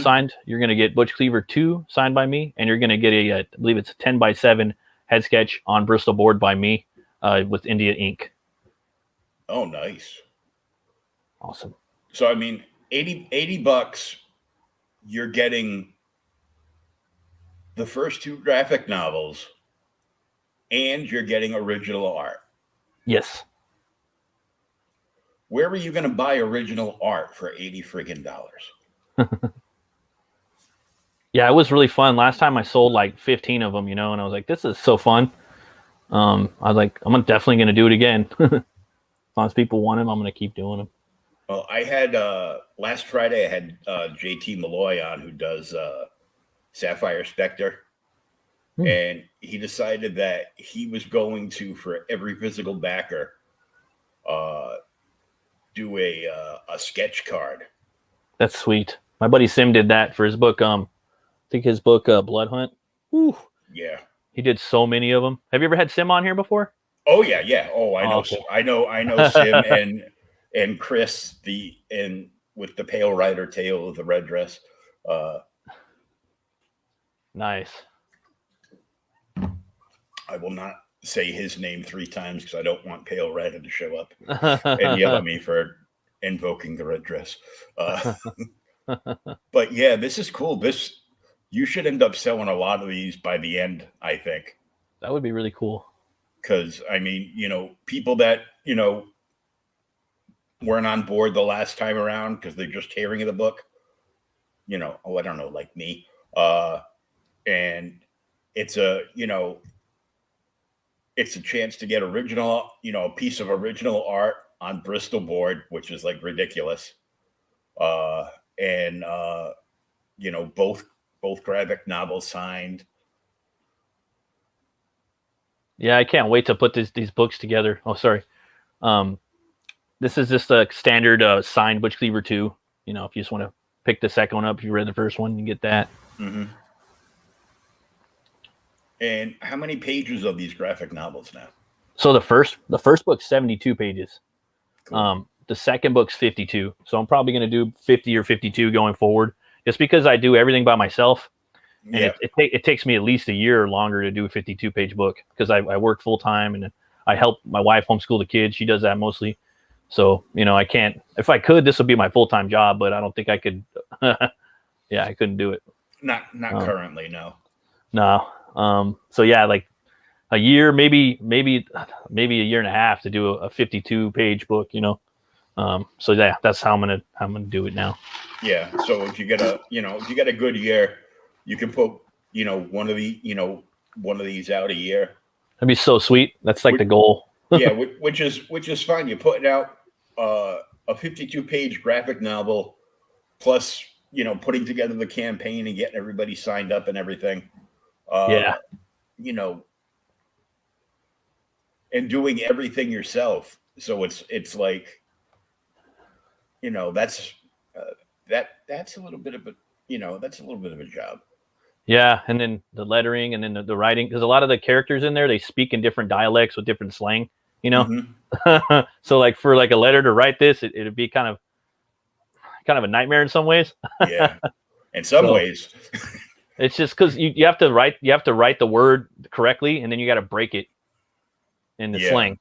Speaker 2: signed. You're going to get Butch Cleaver 2 signed by me, and you're going to get I believe it's a 10x7 head sketch on Bristol board by me with India ink.
Speaker 1: Oh, nice.
Speaker 2: Awesome.
Speaker 1: So I mean, $80, you're getting the first 2 graphic novels, and you're getting original art.
Speaker 2: Yes.
Speaker 1: Where were you going to buy original art for $80 friggin' dollars?
Speaker 2: Yeah, it was really fun. Last time I sold like 15 of them, and I was like, this is so fun. I was like, I'm definitely going to do it again. As long as people want them, I'm going to keep doing them.
Speaker 1: Well, I had last Friday, I had JT Malloy on, who does Sapphire Spectre. And he decided that he was going to, for every physical backer, do a sketch card.
Speaker 2: That's sweet. My buddy Sim did that for his book. I think his book Blood Hunt. Whew.
Speaker 1: Yeah,
Speaker 2: he did so many of them. Have you ever had Sim on here before?
Speaker 1: Oh yeah. Oh, I know.
Speaker 2: Okay.
Speaker 1: I know Sim and Chris with the pale rider tail of the red dress.
Speaker 2: Nice.
Speaker 1: I will not say his name 3 times because I don't want Pale Rider to show up and yell at me for invoking the red dress. But yeah, this is cool. You should end up selling a lot of these by the end, I think.
Speaker 2: That would be really cool.
Speaker 1: Because, I mean, people that, weren't on board the last time around because they're just hearing of the book, I don't know, like me. And it's it's a chance to get original, a piece of original art on Bristol board, which is like ridiculous. And both graphic novels signed.
Speaker 2: Yeah, I can't wait to put these books together. Oh, sorry. This is just a standard signed Butch Cleaver 2. If you just want to pick the second one up, if you read the first one, you get that.
Speaker 1: Mm-hmm. And how many pages of these graphic novels now?
Speaker 2: So the first book's 72 pages.
Speaker 1: Cool.
Speaker 2: The second book's 52. So I'm probably going to do 50 or 52 going forward, just because I do everything by myself. And
Speaker 1: Yeah.
Speaker 2: it takes me at least a year or longer to do a 52-page book because I work full time and I help my wife homeschool the kids. She does that mostly. So, I can't, if I could, this would be my full-time job, but I don't think I could. Yeah, I couldn't do it.
Speaker 1: Not currently, no.
Speaker 2: No. So yeah, like a year, maybe a year and a half to do a 52-page book, So yeah, that's how I'm gonna do it now.
Speaker 1: Yeah. So if you get a good year, you can put, one of these out a year.
Speaker 2: That'd be so sweet. That's like the goal.
Speaker 1: Yeah, which is fine. You're putting out a 52-page graphic novel, plus putting together the campaign and getting everybody signed up and everything.
Speaker 2: Yeah.
Speaker 1: And doing everything yourself. So it's like, that's a little bit of a job.
Speaker 2: Yeah, and then the lettering and then the writing, because a lot of the characters in there, they speak in different dialects with different slang,
Speaker 1: Mm-hmm.
Speaker 2: So like for like a letter to write this, it'd be kind of a nightmare in some ways.
Speaker 1: Yeah, in some ways.
Speaker 2: It's just because you have to write the word correctly, and then you got to break it in the slang.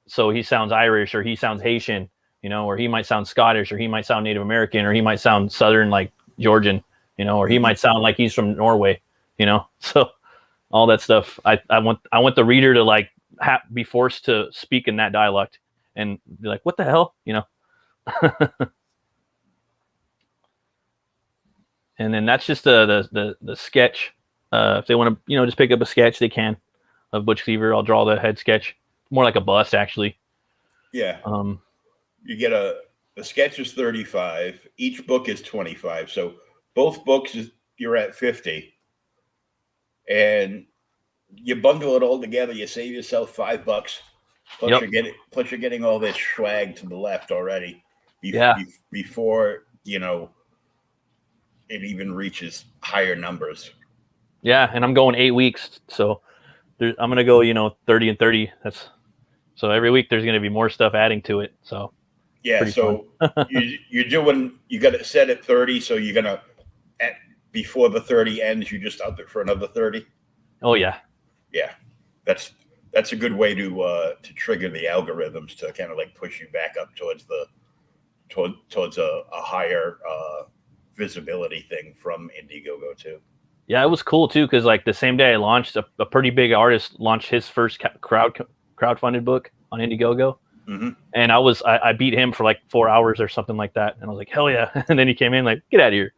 Speaker 2: So he sounds Irish, or he sounds Haitian, or he might sound Scottish, or he might sound Native American, or he might sound Southern like Georgian, or he might sound like he's from Norway, So all that stuff. I want the reader to like be forced to speak in that dialect and be like, what the hell, And then that's just the sketch. If they want to, just pick up a sketch, they can, of Butch Cleaver. I'll draw the head sketch, more like a bust, actually.
Speaker 1: Yeah. You get the sketch is 35. Each book is 25. So both books you're at 50, and you bundle it all together. You save yourself $5. Plus you're getting all this swag to the left already. Before it even reaches higher numbers.
Speaker 2: Yeah, and I'm going 8 weeks, so I'm going to go 30 and 30. So every week there's going to be more stuff adding to it. So
Speaker 1: yeah, so you got it set at 30, so you're going to before the 30 ends, you just up it for another 30.
Speaker 2: Oh yeah.
Speaker 1: Yeah. That's a good way to trigger the algorithms to kind of like push you back up towards a higher visibility thing from Indiegogo too.
Speaker 2: Yeah, it was cool too, because like the same day I launched, a pretty big artist launched his first crowdfunded book on Indiegogo, and I beat him for like 4 hours or something like that, and I was like, hell yeah! And then he came in like, get out of here.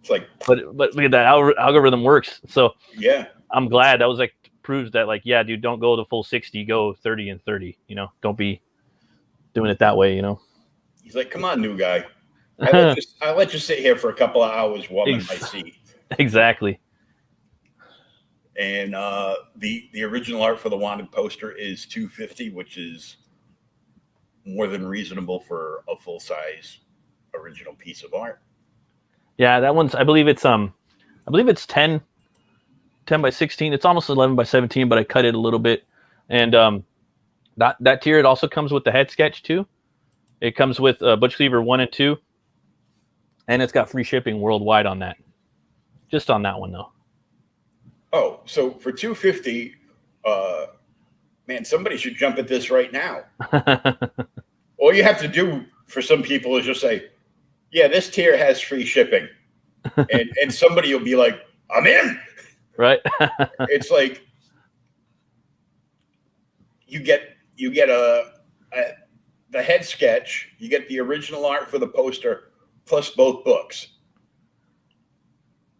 Speaker 1: It's like,
Speaker 2: but look at that, algorithm works. So
Speaker 1: yeah,
Speaker 2: I'm glad that was like proves that like, yeah, dude, don't go the full 60, go 30 and 30. Don't be doing it that way.
Speaker 1: He's like, come on, new guy. I let you sit here for a couple of hours warming my seat.
Speaker 2: Exactly.
Speaker 1: And the original art for the wanted poster is $250, which is more than reasonable for a full size original piece of art. Yeah,
Speaker 2: that one's I believe it's 10 by 16. It's almost 11 by 17, but I cut it a little bit. And that tier, it also comes with the head sketch too. It comes with Butch Cleaver 1 and 2. And it's got free shipping worldwide on that. Just on that one, though.
Speaker 1: Oh, so for $250, man, somebody should jump at this right now. All you have to do for some people is just say, yeah, this tier has free shipping. and somebody will be like, I'm in.
Speaker 2: Right.
Speaker 1: It's like you get the head sketch, you get the original art for the poster, plus both books.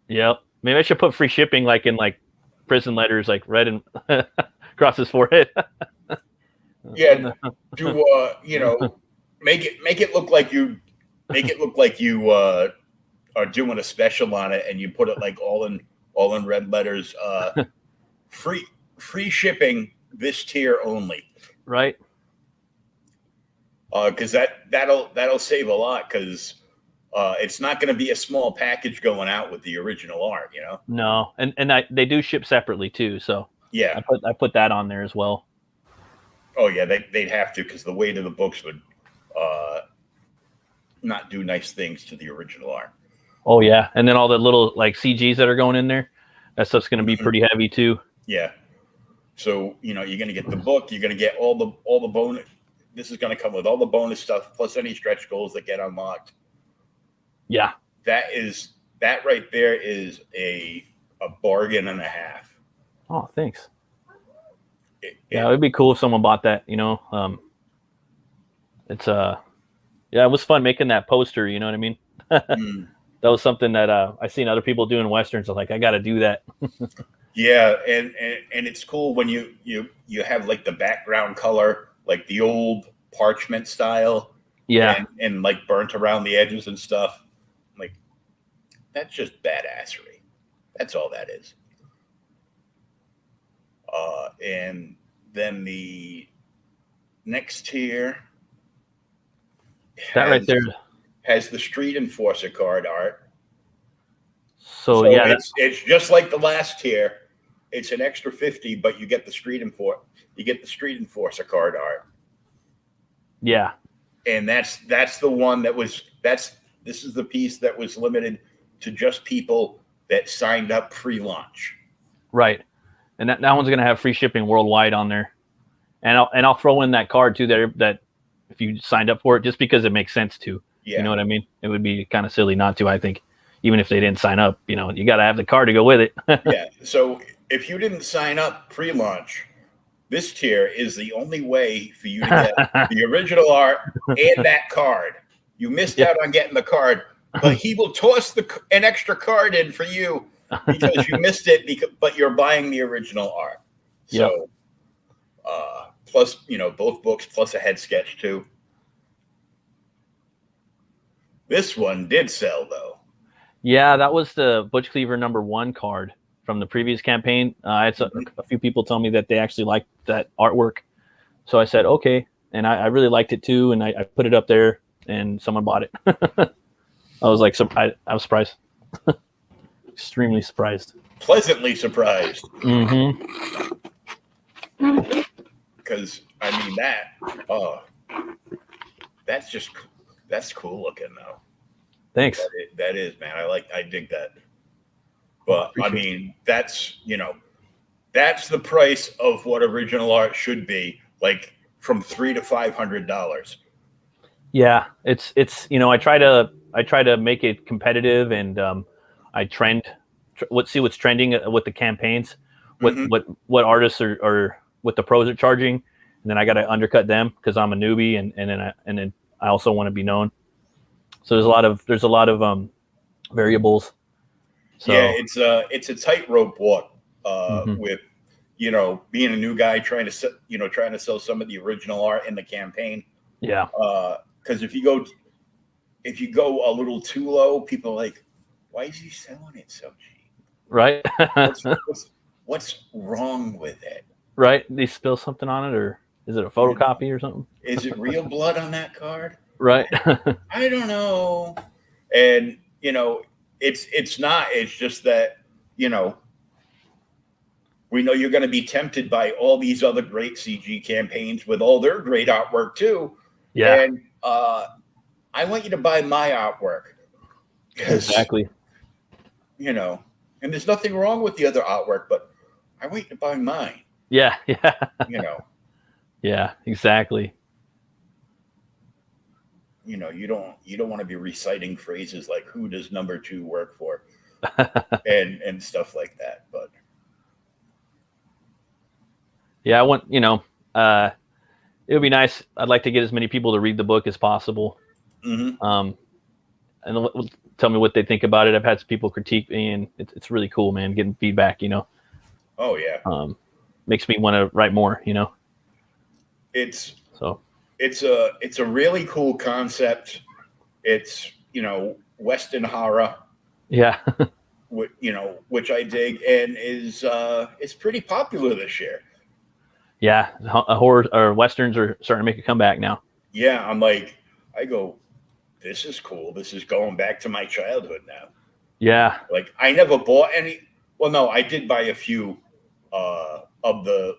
Speaker 2: Yep. Maybe I should put free shipping like in like prison letters, like red and across his forehead.
Speaker 1: Yeah. Make it look like you are doing a special on it, and you put it like all in red letters. Free shipping, this tier only.
Speaker 2: Right.
Speaker 1: Because that'll save a lot, because it's not going to be a small package going out with the original art, No,
Speaker 2: and they do ship separately too. So
Speaker 1: yeah,
Speaker 2: I put that on there as well.
Speaker 1: Oh yeah, they'd have to, because the weight of the books would not do nice things to the original art.
Speaker 2: Oh yeah, and then all the little like CGs that are going in there. That stuff's going to be pretty heavy too.
Speaker 1: Yeah. So you're going to get the book. You're going to get all the bonus. This is going to come with all the bonus stuff plus any stretch goals that get unlocked.
Speaker 2: Yeah.
Speaker 1: That right there is a bargain and a half.
Speaker 2: Oh, thanks. Yeah, it'd be cool if someone bought that. It's yeah, it was fun making that poster. You know what I mean? That was something that I seen other people doing westerns. I was like, I got to do that.
Speaker 1: Yeah, and it's cool when you have like the background color, like the old parchment style.
Speaker 2: Yeah,
Speaker 1: and like burnt around the edges and stuff. Like, that's just badassery. That's all that is. And then the next tier
Speaker 2: that right there
Speaker 1: has the Street Enforcer card art.
Speaker 2: So yeah,
Speaker 1: it's just like the last tier. It's an extra 50, but you get the Street Enforcer card art.
Speaker 2: Yeah.
Speaker 1: And that's the one this is the piece that was limited to just people that signed up pre-launch.
Speaker 2: Right. And that one's going to have free shipping worldwide on there. And I'll throw in that card too that if you signed up for it, just because it makes sense to. Yeah. You know what I mean? It would be kind of silly not to, I think. Even if they didn't sign up, you got to have the card to go with it.
Speaker 1: Yeah. So if you didn't sign up pre-launch, this tier is the only way for you to get the original art and that card. You missed out on getting the card, but he will toss an extra card in for you because you missed it. But you're buying the original art. So, plus both books plus a head sketch too. This one did sell though.
Speaker 2: Yeah, that was the Butch Cleaver #1 card from the previous campaign. I had a few people tell me that they actually liked that artwork. So I said, okay. And I really liked it too. And I put it up there and someone bought it. I was like, I was surprised. Extremely surprised.
Speaker 1: Pleasantly surprised.
Speaker 2: Mm-hmm.
Speaker 1: Because, I mean, that's cool looking though.
Speaker 2: Thanks.
Speaker 1: That is, man. I dig that. But I mean, that's the price of what original art should be, like from $300 to $500.
Speaker 2: Yeah, it's I try to make it competitive, and I see what's trending with the campaigns, what artists are what the pros are charging, and then I got to undercut them because I'm a newbie, and then I also want to be known. So there's a lot of variables. So,
Speaker 1: yeah, it's a tightrope walk with being a new guy trying to sell some of the original art in the campaign.
Speaker 2: Yeah.
Speaker 1: Because if you go a little too low, people are like, why is he selling it so cheap?
Speaker 2: Right.
Speaker 1: What's wrong with it?
Speaker 2: Right. They spill something on it, or is it a photocopy or something?
Speaker 1: Is it real blood on that card?
Speaker 2: Right.
Speaker 1: I don't know. And it's not. It's just that we know you're going to be tempted by all these other great CG campaigns with all their great artwork too.
Speaker 2: Yeah.
Speaker 1: And I want you to buy my artwork.
Speaker 2: Exactly.
Speaker 1: And there's nothing wrong with the other artwork, but I want you to buy mine.
Speaker 2: Yeah. Yeah. Yeah. Exactly.
Speaker 1: You don't want to be reciting phrases like "Who does #2 work for?" and stuff like that. But
Speaker 2: yeah, I want it would be nice. I'd like to get as many people to read the book as possible.
Speaker 1: Mm-hmm.
Speaker 2: And tell me what they think about it. I've had some people critique me, and it's really cool, man. Getting feedback,
Speaker 1: Oh yeah.
Speaker 2: Makes me want to write more.
Speaker 1: It's a really cool concept. It's Western horror.
Speaker 2: Yeah.
Speaker 1: Which I dig, and is pretty popular this year.
Speaker 2: Yeah, horror or westerns are starting to make a comeback now.
Speaker 1: Yeah, I go, this is cool. This is going back to my childhood now.
Speaker 2: Yeah.
Speaker 1: Like I never bought any. Well, no, I did buy a few of the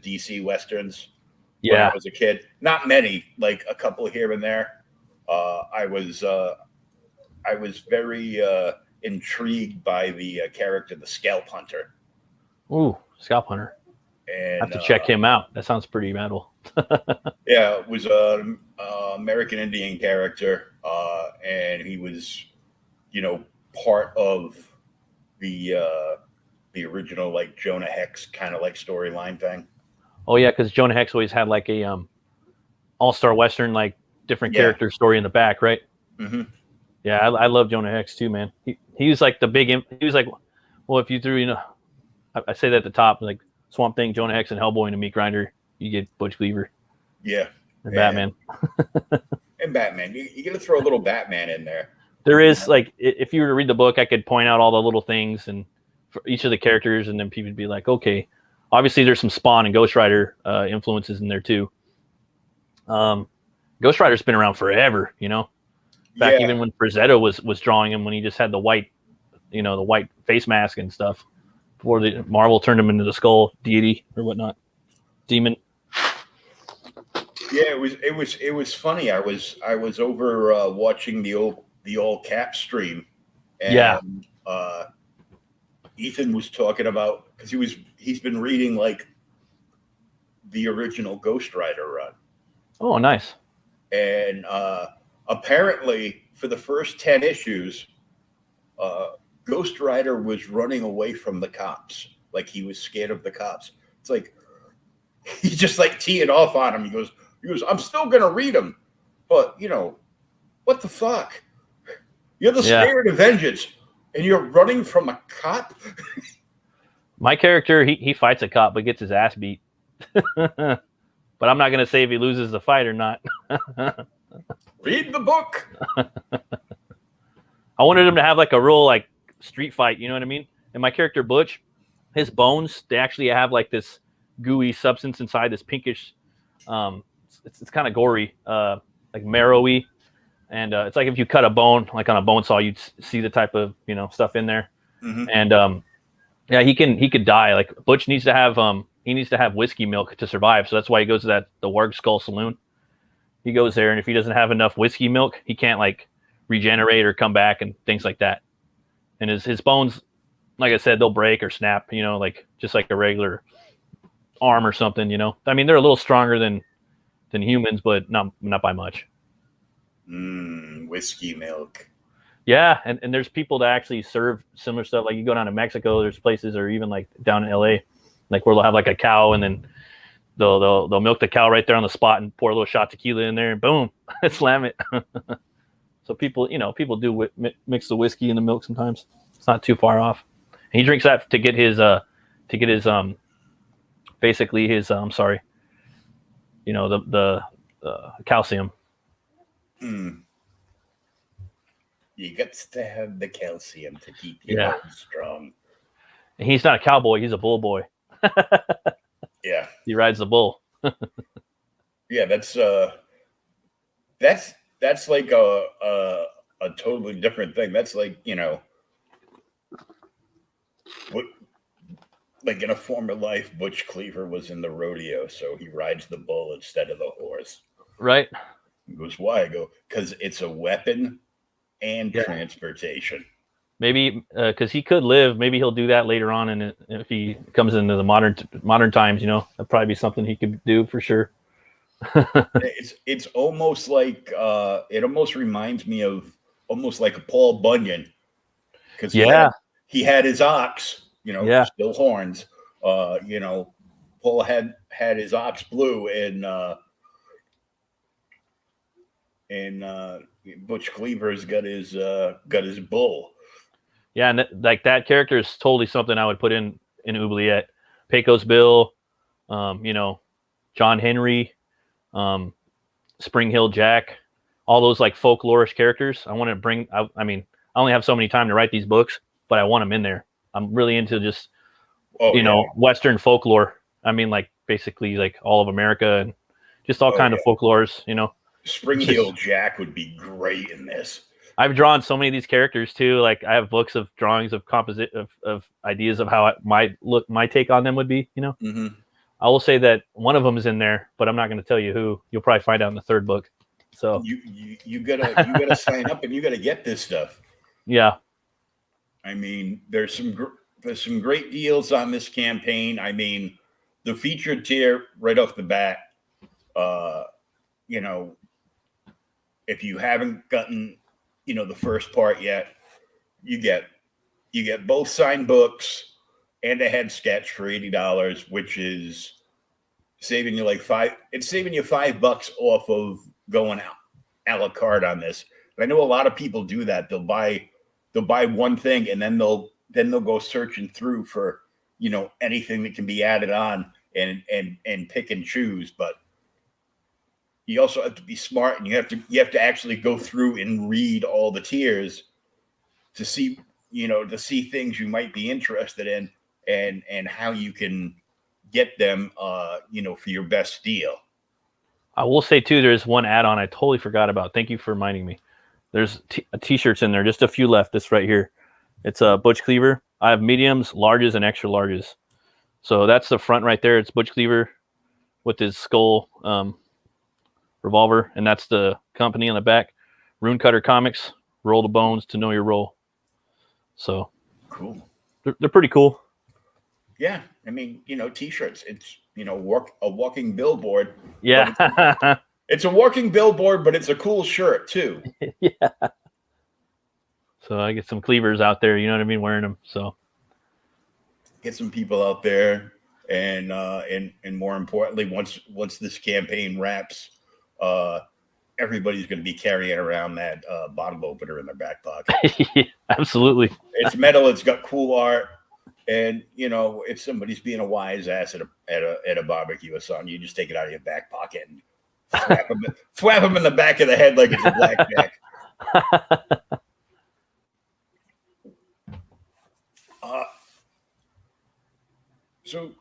Speaker 1: DC westerns. When I was a kid, not many, like a couple here and there. I was I was very intrigued by the character, the Scalp Hunter.
Speaker 2: Ooh, Scalp Hunter.
Speaker 1: And
Speaker 2: I have to check him out. That sounds pretty metal.
Speaker 1: Yeah, it was an American Indian character, and he was, part of the original like Jonah Hex kind of like storyline thing.
Speaker 2: Oh yeah, because Jonah Hex always had like a all-star western, like different character story in the back, right?
Speaker 1: Mm-hmm.
Speaker 2: Yeah, I love Jonah Hex too, man. He was like he was like, well, if you threw, I say that at the top, like Swamp Thing, Jonah Hex, and Hellboy in a meat grinder, you get Butch Cleaver.
Speaker 1: Yeah.
Speaker 2: And Batman.
Speaker 1: And Batman. You got to throw a little Batman in there.
Speaker 2: There is, like, if you were to read the book, I could point out all the little things and for each of the characters, and then people would be like, okay. Obviously, there's some Spawn and Ghost Rider influences in there, too. Ghost Rider's been around forever, Back even when Frazetta was drawing him, when he just had the white, the white face mask and stuff, before the Marvel turned him into the Skull deity or whatnot, demon.
Speaker 1: Yeah, it was funny. I was over watching the old Cap stream, and Ethan was talking about, because he's been reading like the original Ghost Rider run.
Speaker 2: Oh, nice.
Speaker 1: And apparently, for the first 10 issues, Ghost Rider was running away from the cops. Like, he was scared of the cops. It's like, he's just like teeing off on him. He goes, I'm still going to read him. But, what the fuck? You're the spirit of vengeance, and you're running from a cop?
Speaker 2: My character, he fights a cop, but gets his ass beat. But I'm not going to say if he loses the fight or not.
Speaker 1: Read the book.
Speaker 2: I wanted him to have like a real like street fight, you know what I mean? And my character Butch, his bones, they actually have like this gooey substance inside, this pinkish, it's kind of gory, like marrowy. And it's like if you cut a bone, like on a bone saw, you'd see the type of, stuff in there. Mm-hmm. And yeah, he could die. Like Butch needs to have whiskey milk to survive. So that's why he goes to the Warg Skoll Saloon. He goes there, and if he doesn't have enough whiskey milk, he can't like regenerate or come back and things like that. And his bones, like I said, they'll break or snap, like just like a regular arm or something, I mean, they're a little stronger than humans, but not by much.
Speaker 1: Whiskey milk.
Speaker 2: Yeah, and there's people that actually serve similar stuff. Like you go down to Mexico, there's places, or even like down in LA, like where they'll have like a cow, and then they'll milk the cow right there on the spot and pour a little shot of tequila in there, and boom, slam it. So people do mix the whiskey and the milk sometimes. It's not too far off. And he drinks that to get his basically his the calcium.
Speaker 1: You got to have the calcium to keep you strong.
Speaker 2: And he's not a cowboy; he's a bull boy.
Speaker 1: Yeah,
Speaker 2: he rides the bull.
Speaker 1: Yeah, that's like a totally different thing. That's like what, like in a former life, Butch Cleaver was in the rodeo, so he rides the bull instead of the horse.
Speaker 2: Right.
Speaker 1: He goes, why? I go, because it's a weapon and transportation.
Speaker 2: Maybe because he could live. Maybe he'll do that later on, and if he comes into the modern times, that'd probably be something he could do for sure.
Speaker 1: It's almost like it almost reminds me of almost like a Paul Bunyan, because he had his ox, still horns. Paul had his ox Blue, and Butch Cleaver's got his bull.
Speaker 2: Yeah, and that character is totally something I would put in Oubliette. Pecos Bill, John Henry, Spring Hill Jack, all those like folklorish characters. I want to bring. I mean, I only have so many time to write these books, but I want them in there. I'm really into just Western folklore. I mean, like basically like all of America and just all kind of folklores.
Speaker 1: Spring Hill Jack would be great in this.
Speaker 2: I've drawn so many of these characters too. Like I have books of drawings of composite of ideas of how my take on them would be.
Speaker 1: Mm-hmm.
Speaker 2: I will say that one of them is in there, but I'm not going to tell you who. You'll probably find out in the third book. So
Speaker 1: you gotta sign up and you gotta get this stuff.
Speaker 2: yeah.
Speaker 1: I mean, there's some great deals on this campaign. I mean, the featured tier right off the bat. You know, if you haven't gotten, you know, the first part yet, you get both signed books and a head sketch for $80, which is saving you it's saving you $5 off of going out a la carte on this. I know a lot of people do that. They'll buy one thing and then they'll go searching through for, you know, anything that can be added on and pick and choose. But you also have to be smart, and you have to actually go through and read all the tiers to see, you know, to see things you might be interested in and how you can get them, you know, for your best deal.
Speaker 2: I will say too, there's one add-on I totally forgot about. Thank you for reminding me. There's t-shirts in there, just a few left. This right here. It's a Butch Cleaver. I have mediums, larges, and extra larges. So that's the front right there. It's Butch Cleaver with his skull revolver, and that's the company on the back. Rune Cutter Comics, Roll the Bones to Know Your Role. So
Speaker 1: cool.
Speaker 2: They're pretty cool.
Speaker 1: Yeah, I mean, you know, t-shirts. It's, you know, a walking billboard.
Speaker 2: Yeah.
Speaker 1: It's a walking billboard, but it's a cool shirt too.
Speaker 2: Yeah. So I get some cleavers out there, you know what I mean, wearing them. So
Speaker 1: get some people out there, and more importantly, once this campaign wraps, everybody's going to be carrying around that bottle opener in their back pocket.
Speaker 2: Absolutely.
Speaker 1: It's metal. It's got cool art, and you know, if somebody's being a wise ass at a barbecue or something, you just take it out of your back pocket and thwap them in the back of the head like it's a blackjack. So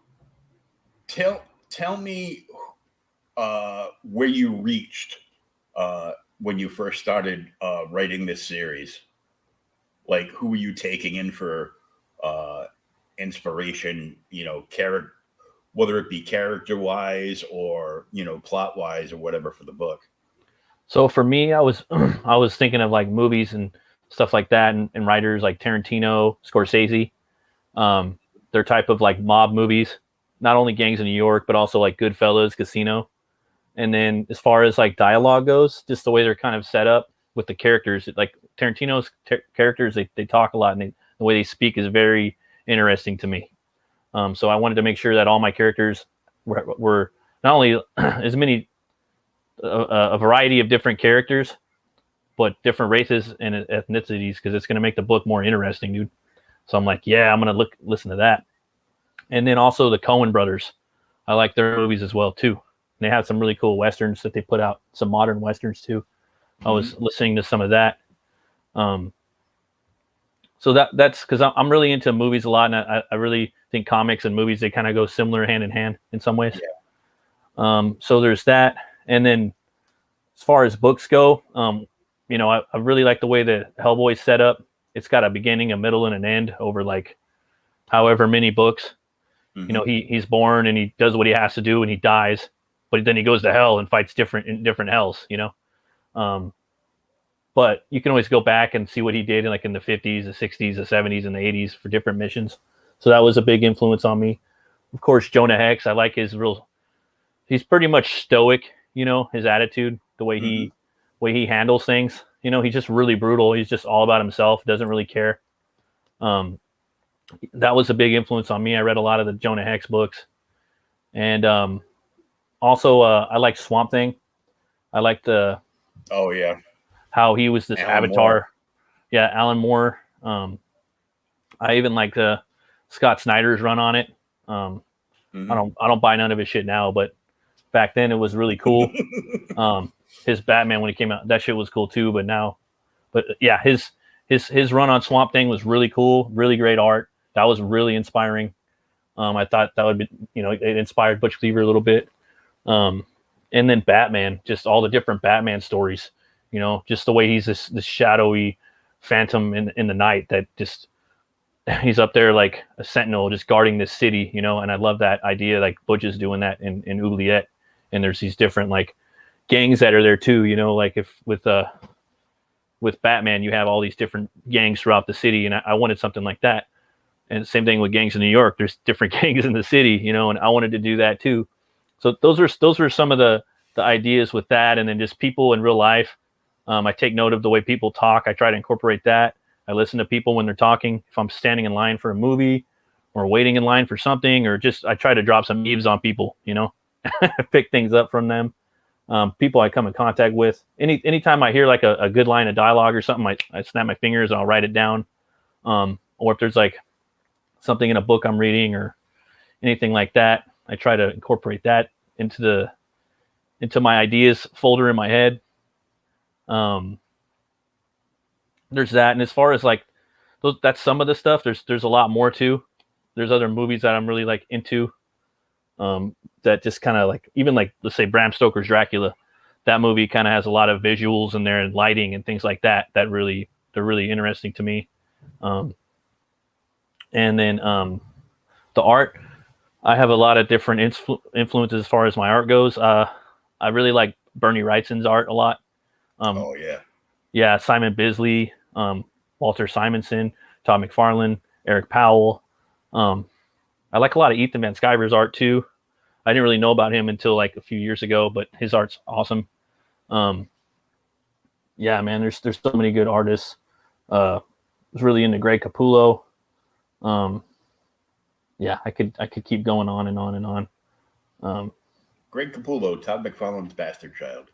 Speaker 1: tell me where you reached when you first started writing this series. Like, who were you taking in for inspiration, you know, whether it be character-wise or, you know, plot-wise or whatever for the book?
Speaker 2: So for me, I was thinking of like movies and stuff like that, and writers like Tarantino, Scorsese, their type of like mob movies, not only Gangs of New York, but also like Goodfellas, Casino. And then as far as like dialogue goes, just the way they're kind of set up with the characters, like Tarantino's characters, they talk a lot, and the way they speak is very interesting to me. So I wanted to make sure that all my characters were not only as many, a variety of different characters, but different races and ethnicities, because it's going to make the book more interesting, dude. So I'm like, yeah, I'm going to listen to that. And then also the Coen brothers. I like their movies as well, too. They have some really cool Westerns that they put out, some modern Westerns, too. Mm-hmm. I was listening to some of that. So that's because I'm really into movies a lot, and I really think comics and movies, they kind of go similar hand in hand in some ways. Yeah. So there's that. And then as far as books go, you know, I really like the way that Hellboy's set up. It's got a beginning, a middle, and an end over like however many books. Mm-hmm. You know, he's born and he does what he has to do and he dies, but then he goes to hell and fights in different hells, you know. But you can always go back and see what he did in the 50s, the 60s, the 70s, and the 80s for different missions. So that was a big influence on me. Of course, Jonah Hex, I like he's pretty much stoic, you know, his attitude, the way he handles things. You know, he's just really brutal. He's just all about himself, doesn't really care. That was a big influence on me. I read a lot of the Jonah Hex books. And also, I like Swamp Thing. I like how he was this
Speaker 1: Alan
Speaker 2: avatar.
Speaker 1: Moore.
Speaker 2: Yeah, Alan Moore. I even like Scott Snyder's run on it. I don't buy none of his shit now, but back then it was really cool. His Batman, when he came out, that shit was cool too. But yeah, his run on Swamp Thing was really cool, really great art. That was really inspiring. I thought that would be, you know, it inspired Butch Cleaver a little bit. And then Batman, just all the different Batman stories, you know, just the way he's this shadowy phantom in the night that just, he's up there like a sentinel just guarding this city, you know. And I love that idea, like Butch is doing that in Oubliette. And there's these different like gangs that are there too. You know, like if with Batman, you have all these different gangs throughout the city, and I wanted something like that. And same thing with gangs in New York. There's different gangs in the city, you know, and I wanted to do that too. So those are some of the ideas with that, and then just people in real life. I take note of the way people talk. I try to incorporate that. I listen to people when they're talking. If I'm standing in line for a movie or waiting in line for something, or just I try to drop some eaves on people, you know, pick things up from them. People I come in contact with. Anytime I hear like a good line of dialogue or something, I snap my fingers and I'll write it down. Or if there's like something in a book I'm reading or anything like that, I try to incorporate that into my ideas folder in my head. There's that, and as far as like that's some of the stuff. There's a lot more too. There's other movies that I'm really like into. That just kind of like, even like, let's say Bram Stoker's Dracula, that movie kind of has a lot of visuals in there and lighting and things like that they're really interesting to me. And then the art, I have a lot of different influences as far as my art goes. I really like Bernie Wrightson's art a lot.
Speaker 1: Oh yeah.
Speaker 2: Yeah. Simon Bisley, Walter Simonson, Todd McFarlane, Eric Powell. I like a lot of Ethan Van Sciver's art too. I didn't really know about him until like a few years ago, but his art's awesome. Yeah, man, there's so many good artists. I was really into Greg Capullo. Yeah, I could keep going on and on and on.
Speaker 1: Greg Capullo, Todd McFarlane's bastard child.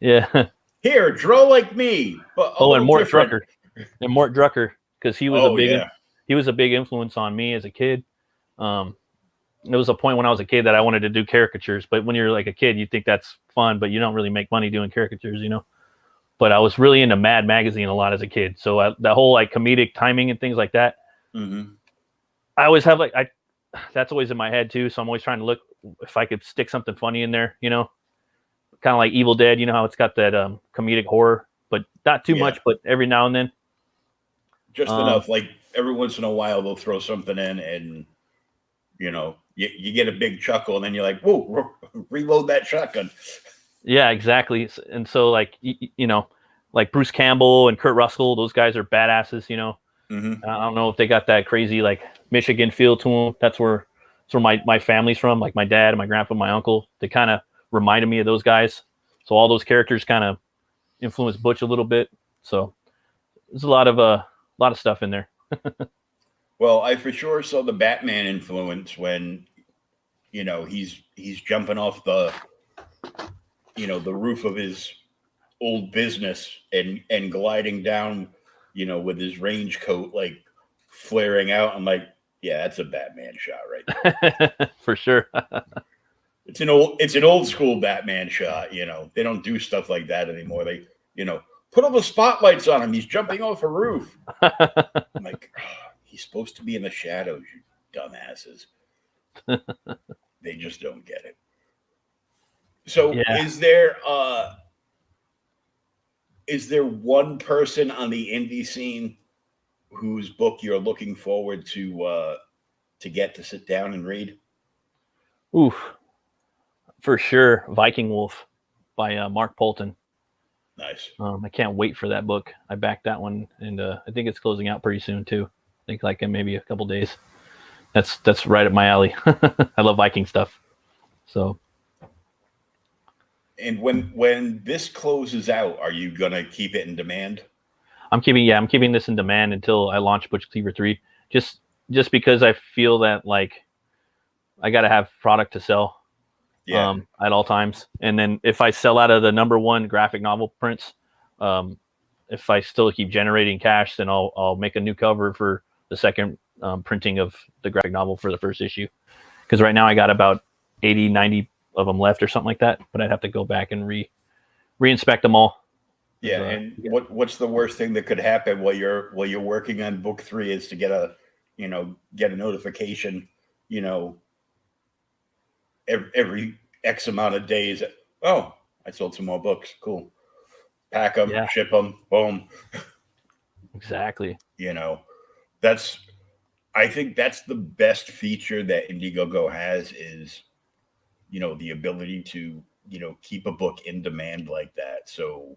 Speaker 2: Yeah.
Speaker 1: Here, draw like me. But
Speaker 2: and Mort Drucker. And Mort Drucker, because he was he was a big influence on me as a kid. There was a point when I was a kid that I wanted to do caricatures, but when you're like a kid, you think that's fun, but you don't really make money doing caricatures, you know. But I was really into Mad Magazine a lot as a kid, so that whole like comedic timing and things like that.
Speaker 1: Mm-hmm. I
Speaker 2: always have that's always in my head too. So I'm always trying to look if I could stick something funny in there, you know, kind of like Evil Dead. You know how it's got that comedic horror, but not too much, but every now and then.
Speaker 1: Just enough. Like every once in a while, they'll throw something in, and you know, you get a big chuckle, and then you're like, "Whoa, reload that shotgun."
Speaker 2: Yeah, exactly. And so, like, you know, like Bruce Campbell and Kurt Russell, those guys are badasses. You know,
Speaker 1: mm-hmm.
Speaker 2: I don't know if they got that crazy like Michigan feel to them. That's where my family's from. Like my dad and my grandpa, my uncle, they kind of reminded me of those guys. So all those characters kind of influenced Butch a little bit. So there's a lot of stuff in there.
Speaker 1: Well, I for sure saw the Batman influence when, you know, he's jumping off the roof of his old business and gliding down, you know, with his range coat like flaring out. I'm like, yeah, that's a Batman shot right there.
Speaker 2: For sure.
Speaker 1: It's an old school Batman shot. You know, they don't do stuff like that anymore. They, you know, put all the spotlights on him. He's jumping off a roof. I'm like, he's supposed to be in the shadows, you dumbasses. They just don't get it. So is there one person on the indie scene whose book you're looking forward to get to sit down and read?
Speaker 2: Oof. For sure. Viking Wolf by Mark Polton.
Speaker 1: Nice.
Speaker 2: I can't wait for that book. I backed that one, and I think it's closing out pretty soon too. I think like in maybe a couple days. That's right up my alley. I love Viking stuff. So.
Speaker 1: And when this closes out, are you gonna keep it in demand?
Speaker 2: I'm keeping this in demand until I launch Butch Cleaver 3. Just because I feel that like I got to have product to sell. At all times. And then if I sell out of the #1 graphic novel prints, if I still keep generating cash, then I'll make a new cover for the second printing of the graphic novel for the first issue. Because right now I got about 80, 90 of them left or something like that. But I'd have to go back and re-inspect them all.
Speaker 1: Yeah, and what's the worst thing that could happen while you're working on book 3 is to get a notification, you know, every X amount of days. Oh, I sold some more books. Cool. Pack them, ship them, boom.
Speaker 2: Exactly.
Speaker 1: You know, I think that's the best feature that Indiegogo has is, you know, the ability to keep a book in demand like that. So,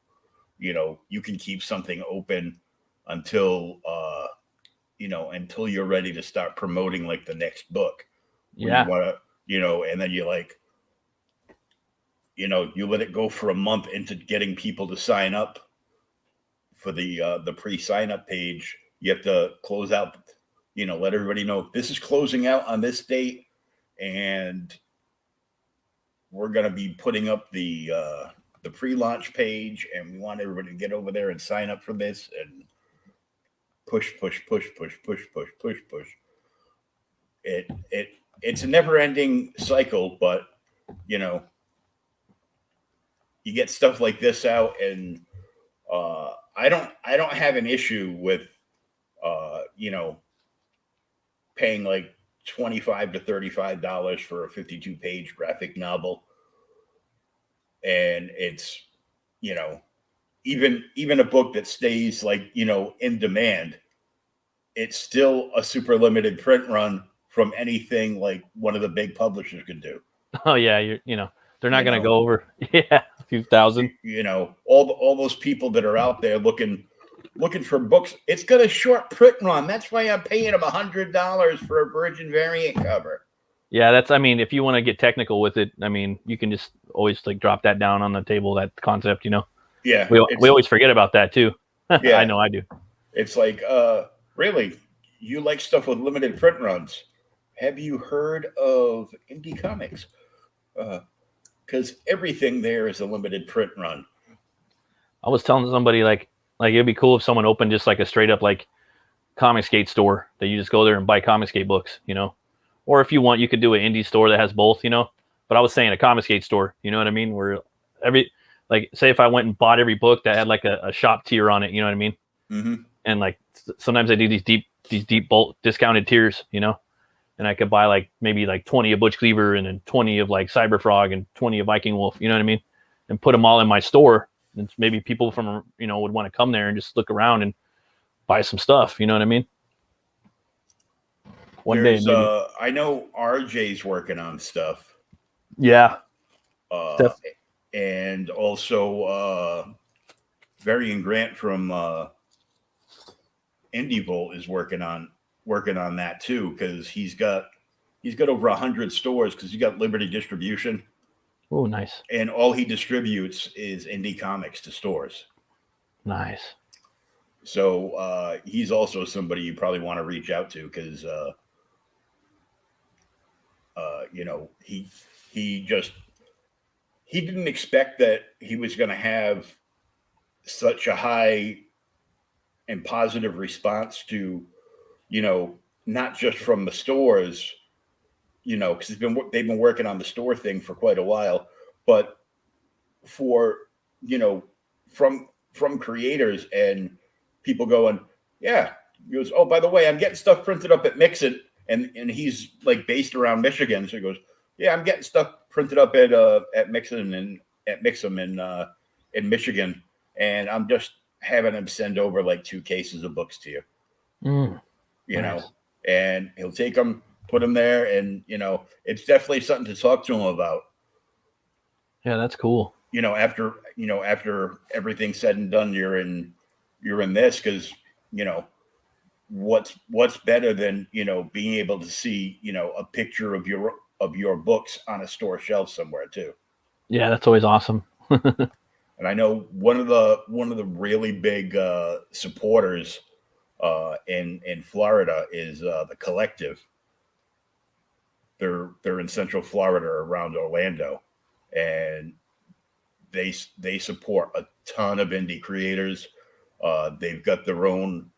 Speaker 1: you can keep something open until, until you're ready to start promoting like the next book.
Speaker 2: Yeah.
Speaker 1: You want to, and then you like, you let it go for a month into getting people to sign up for the pre-sign up page. You have to close out, let everybody know this is closing out on this date, and we're going to be putting up the pre-launch page, and we want everybody to get over there and sign up for this, and push. It's a never-ending cycle, but you get stuff like this out, and I don't have an issue with paying like $25 to $35 for a 52-page graphic novel, and it's even a book that stays like in demand, it's still a super limited print run from anything like one of the big publishers could do.
Speaker 2: Oh yeah, they're not going to go over a few thousand.
Speaker 1: All those people that are out there looking for books, it's got a short print run. That's why I'm paying them $100 for a Virgin variant cover.
Speaker 2: Yeah, if you want to get technical with it, you can just always like drop that down on the table, that concept,
Speaker 1: Yeah.
Speaker 2: We always forget about that too.
Speaker 1: Yeah.
Speaker 2: I know I do.
Speaker 1: It's like, really, you like stuff with limited print runs. Have you heard of indie comics? Because everything there is a limited print run.
Speaker 2: I was telling somebody like it'd be cool if someone opened just like a straight up like Comicsgate store that you just go there and buy Comicsgate books, or if you want, you could do an indie store that has both, but I was saying a Comicsgate store, you know what I mean? Where say if I went and bought every book that had like a shop tier on it, you know what I mean?
Speaker 1: Mm-hmm.
Speaker 2: And like sometimes I do these deep bulk discounted tiers, and I could buy like maybe like 20 of Butch Cleaver and then 20 of like Cyberfrog and 20 of Viking Wolf, you know what I mean? And put them all in my store. And maybe people from, would want to come there and just look around and buy some stuff. You know what I mean? One day, maybe.
Speaker 1: I know RJ's working on stuff.
Speaker 2: Yeah.
Speaker 1: And also Varian Grant from Indie Volt is working on that too, because he's got over 100 stores, because he's got Liberty Distribution.
Speaker 2: Oh, nice.
Speaker 1: And all he distributes is indie comics to stores.
Speaker 2: Nice.
Speaker 1: So he's also somebody you probably want to reach out to, because he didn't expect that he was going to have such a high and positive response to, not just from the stores, because they've been working on the store thing for quite a while, but for, from creators and people going, yeah, he goes, oh, by the way, I'm getting stuff printed up at Mixit, and he's like based around Michigan, so he goes, yeah, I'm getting stuff printed up at Mixit and at Mixum in Michigan, and I'm just having him send over like 2 cases of books to you.
Speaker 2: Nice.
Speaker 1: And he'll take them, put them there, and it's definitely something to talk to him about.
Speaker 2: Yeah, that's cool.
Speaker 1: After everything's said and done, you're in this, because what's better than being able to see a picture of your books on a store shelf somewhere too.
Speaker 2: Yeah, that's always awesome.
Speaker 1: And I know one of the really big supporters in Florida is the Collective. They're in Central Florida, around Orlando, and they support a ton of indie creators. They've got their own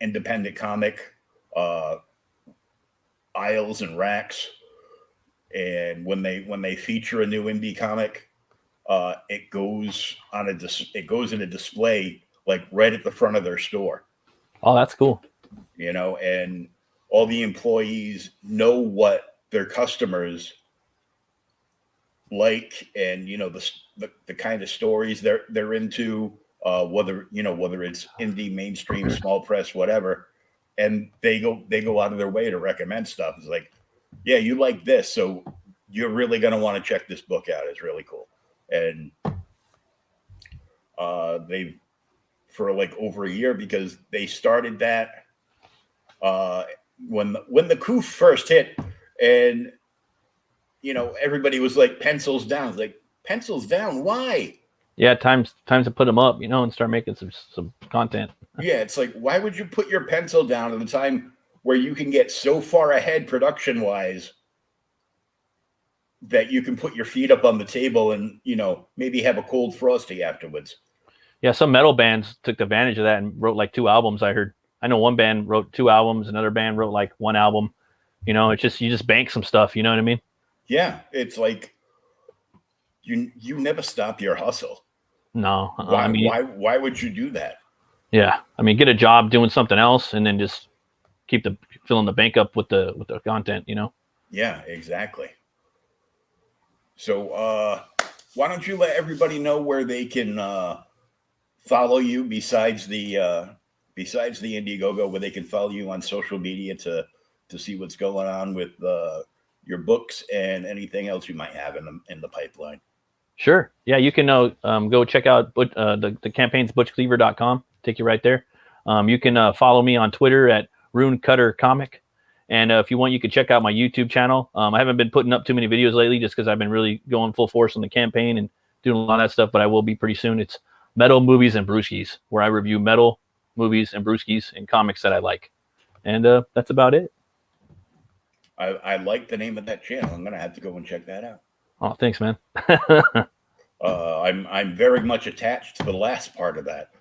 Speaker 1: independent comic aisles and racks, and when they feature a new indie comic, it goes in a display like right at the front of their store.
Speaker 2: Oh, that's cool.
Speaker 1: And all the employees know what their customers like, and the kind of stories they're into, whether it's indie, mainstream, small press, whatever, and they go out of their way to recommend stuff. It's like, yeah, you like this, so you're really going to want to check this book out. It's really cool. And they've, for like over a year, because they started that when the coup first hit, and everybody was like, pencils down. Like, pencils down, why?
Speaker 2: Yeah, times to put them up, and start making some content.
Speaker 1: Yeah, it's like, why would you put your pencil down at a time where you can get so far ahead production wise that you can put your feet up on the table and maybe have a cold frosty afterwards?
Speaker 2: Yeah, some metal bands took advantage of that and wrote like 2 albums. I heard. I know one band wrote 2 albums, another band wrote like 1 album. It's just, you just bank some stuff. You know what I mean?
Speaker 1: Yeah, it's like you never stop your hustle.
Speaker 2: No,
Speaker 1: why would you do that?
Speaker 2: Yeah, get a job doing something else, and then just keep filling the bank up with the content.
Speaker 1: Yeah, exactly. So why don't you let everybody know where they can follow you besides the Indiegogo, where they can follow you on social media to see what's going on with your books and anything else you might have in the pipeline.
Speaker 2: Sure. Yeah, you can go check out the campaign's butchcleaver.com. Take you right there. You can follow me on Twitter at Rune Cutter Comic. And if you want, you can check out my YouTube channel. I haven't been putting up too many videos lately just because I've been really going full force on the campaign and doing a lot of that stuff, but I will be pretty soon. It's Metal, Movies, and Brewskis, where I review metal, movies, and brewskis and comics that I like. And that's about it.
Speaker 1: I like the name of that channel. I'm going to have to go and check that out.
Speaker 2: Oh, thanks, man.
Speaker 1: I'm very much attached to the last part of that.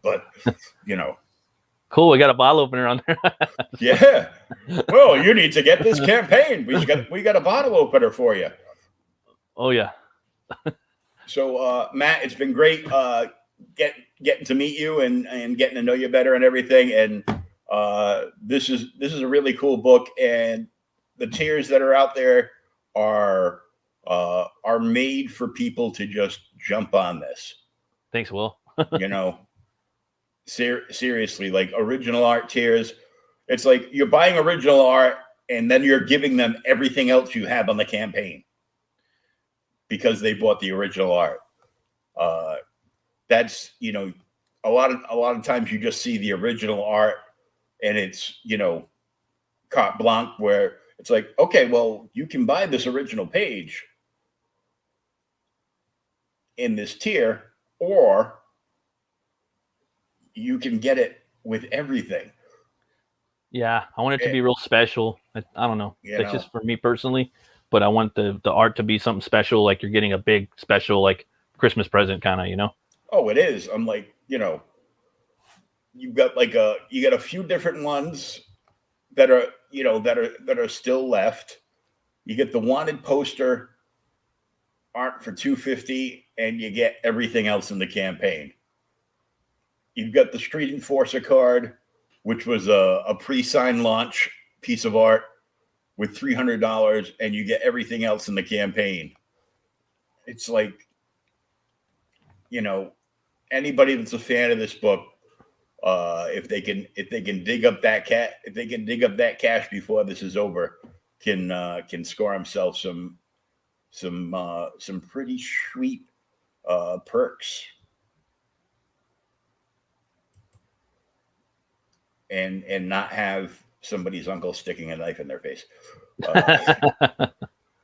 Speaker 1: But,
Speaker 2: Cool. We got a bottle opener on there.
Speaker 1: Yeah. Well, you need to get this campaign. We got a bottle opener for you.
Speaker 2: Oh, yeah.
Speaker 1: So, Matt, it's been great getting to meet you and getting to know you better and everything. And this is a really cool book. And the tiers that are out there are made for people to just jump on this.
Speaker 2: Thanks, Will.
Speaker 1: Seriously, like original art tiers, it's like you're buying original art and then you're giving them everything else you have on the campaign because they bought the original art. That's a lot of times you just see the original art and it's carte blanche, where it's like, okay, well, you can buy this original page in this tier, or you can get it with everything.
Speaker 2: Yeah, I want it to be real special. I don't know. That's just for me personally, but I want the art to be something special, like you're getting a big special like Christmas present kind of,
Speaker 1: Oh, it is. I'm like, you've got you got a few different ones that are, that are still left. You get the wanted poster art for $250 and you get everything else in the campaign. You've got the Street Enforcer card, which was a pre-signed launch piece of art with $300, and you get everything else in the campaign. It's like, anybody that's a fan of this book, if they can dig up that cash before this is over, can score himself some pretty sweet perks. And not have somebody's uncle sticking a knife in their face.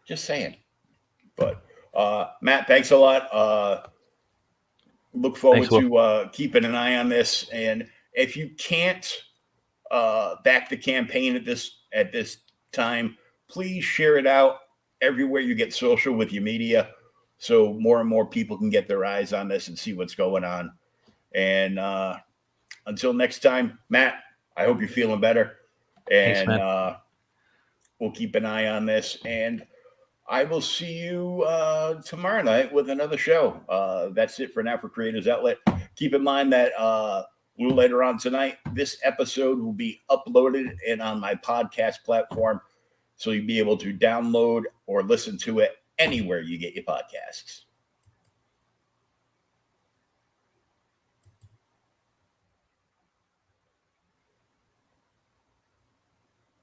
Speaker 1: Just saying. But Matt, thanks a lot. Look forward to keeping an eye on this. And if you can't back the campaign at this time, please share it out everywhere you get social with your media, so more and more people can get their eyes on this and see what's going on. And until next time, Matt, I hope you're feeling better. And thanks, we'll keep an eye on this. And I will see you tomorrow night with another show. That's it for now for Creators Outlet. Keep in mind that a little later on tonight, this episode will be uploaded and on my podcast platform, so you'll be able to download or listen to it anywhere you get your podcasts.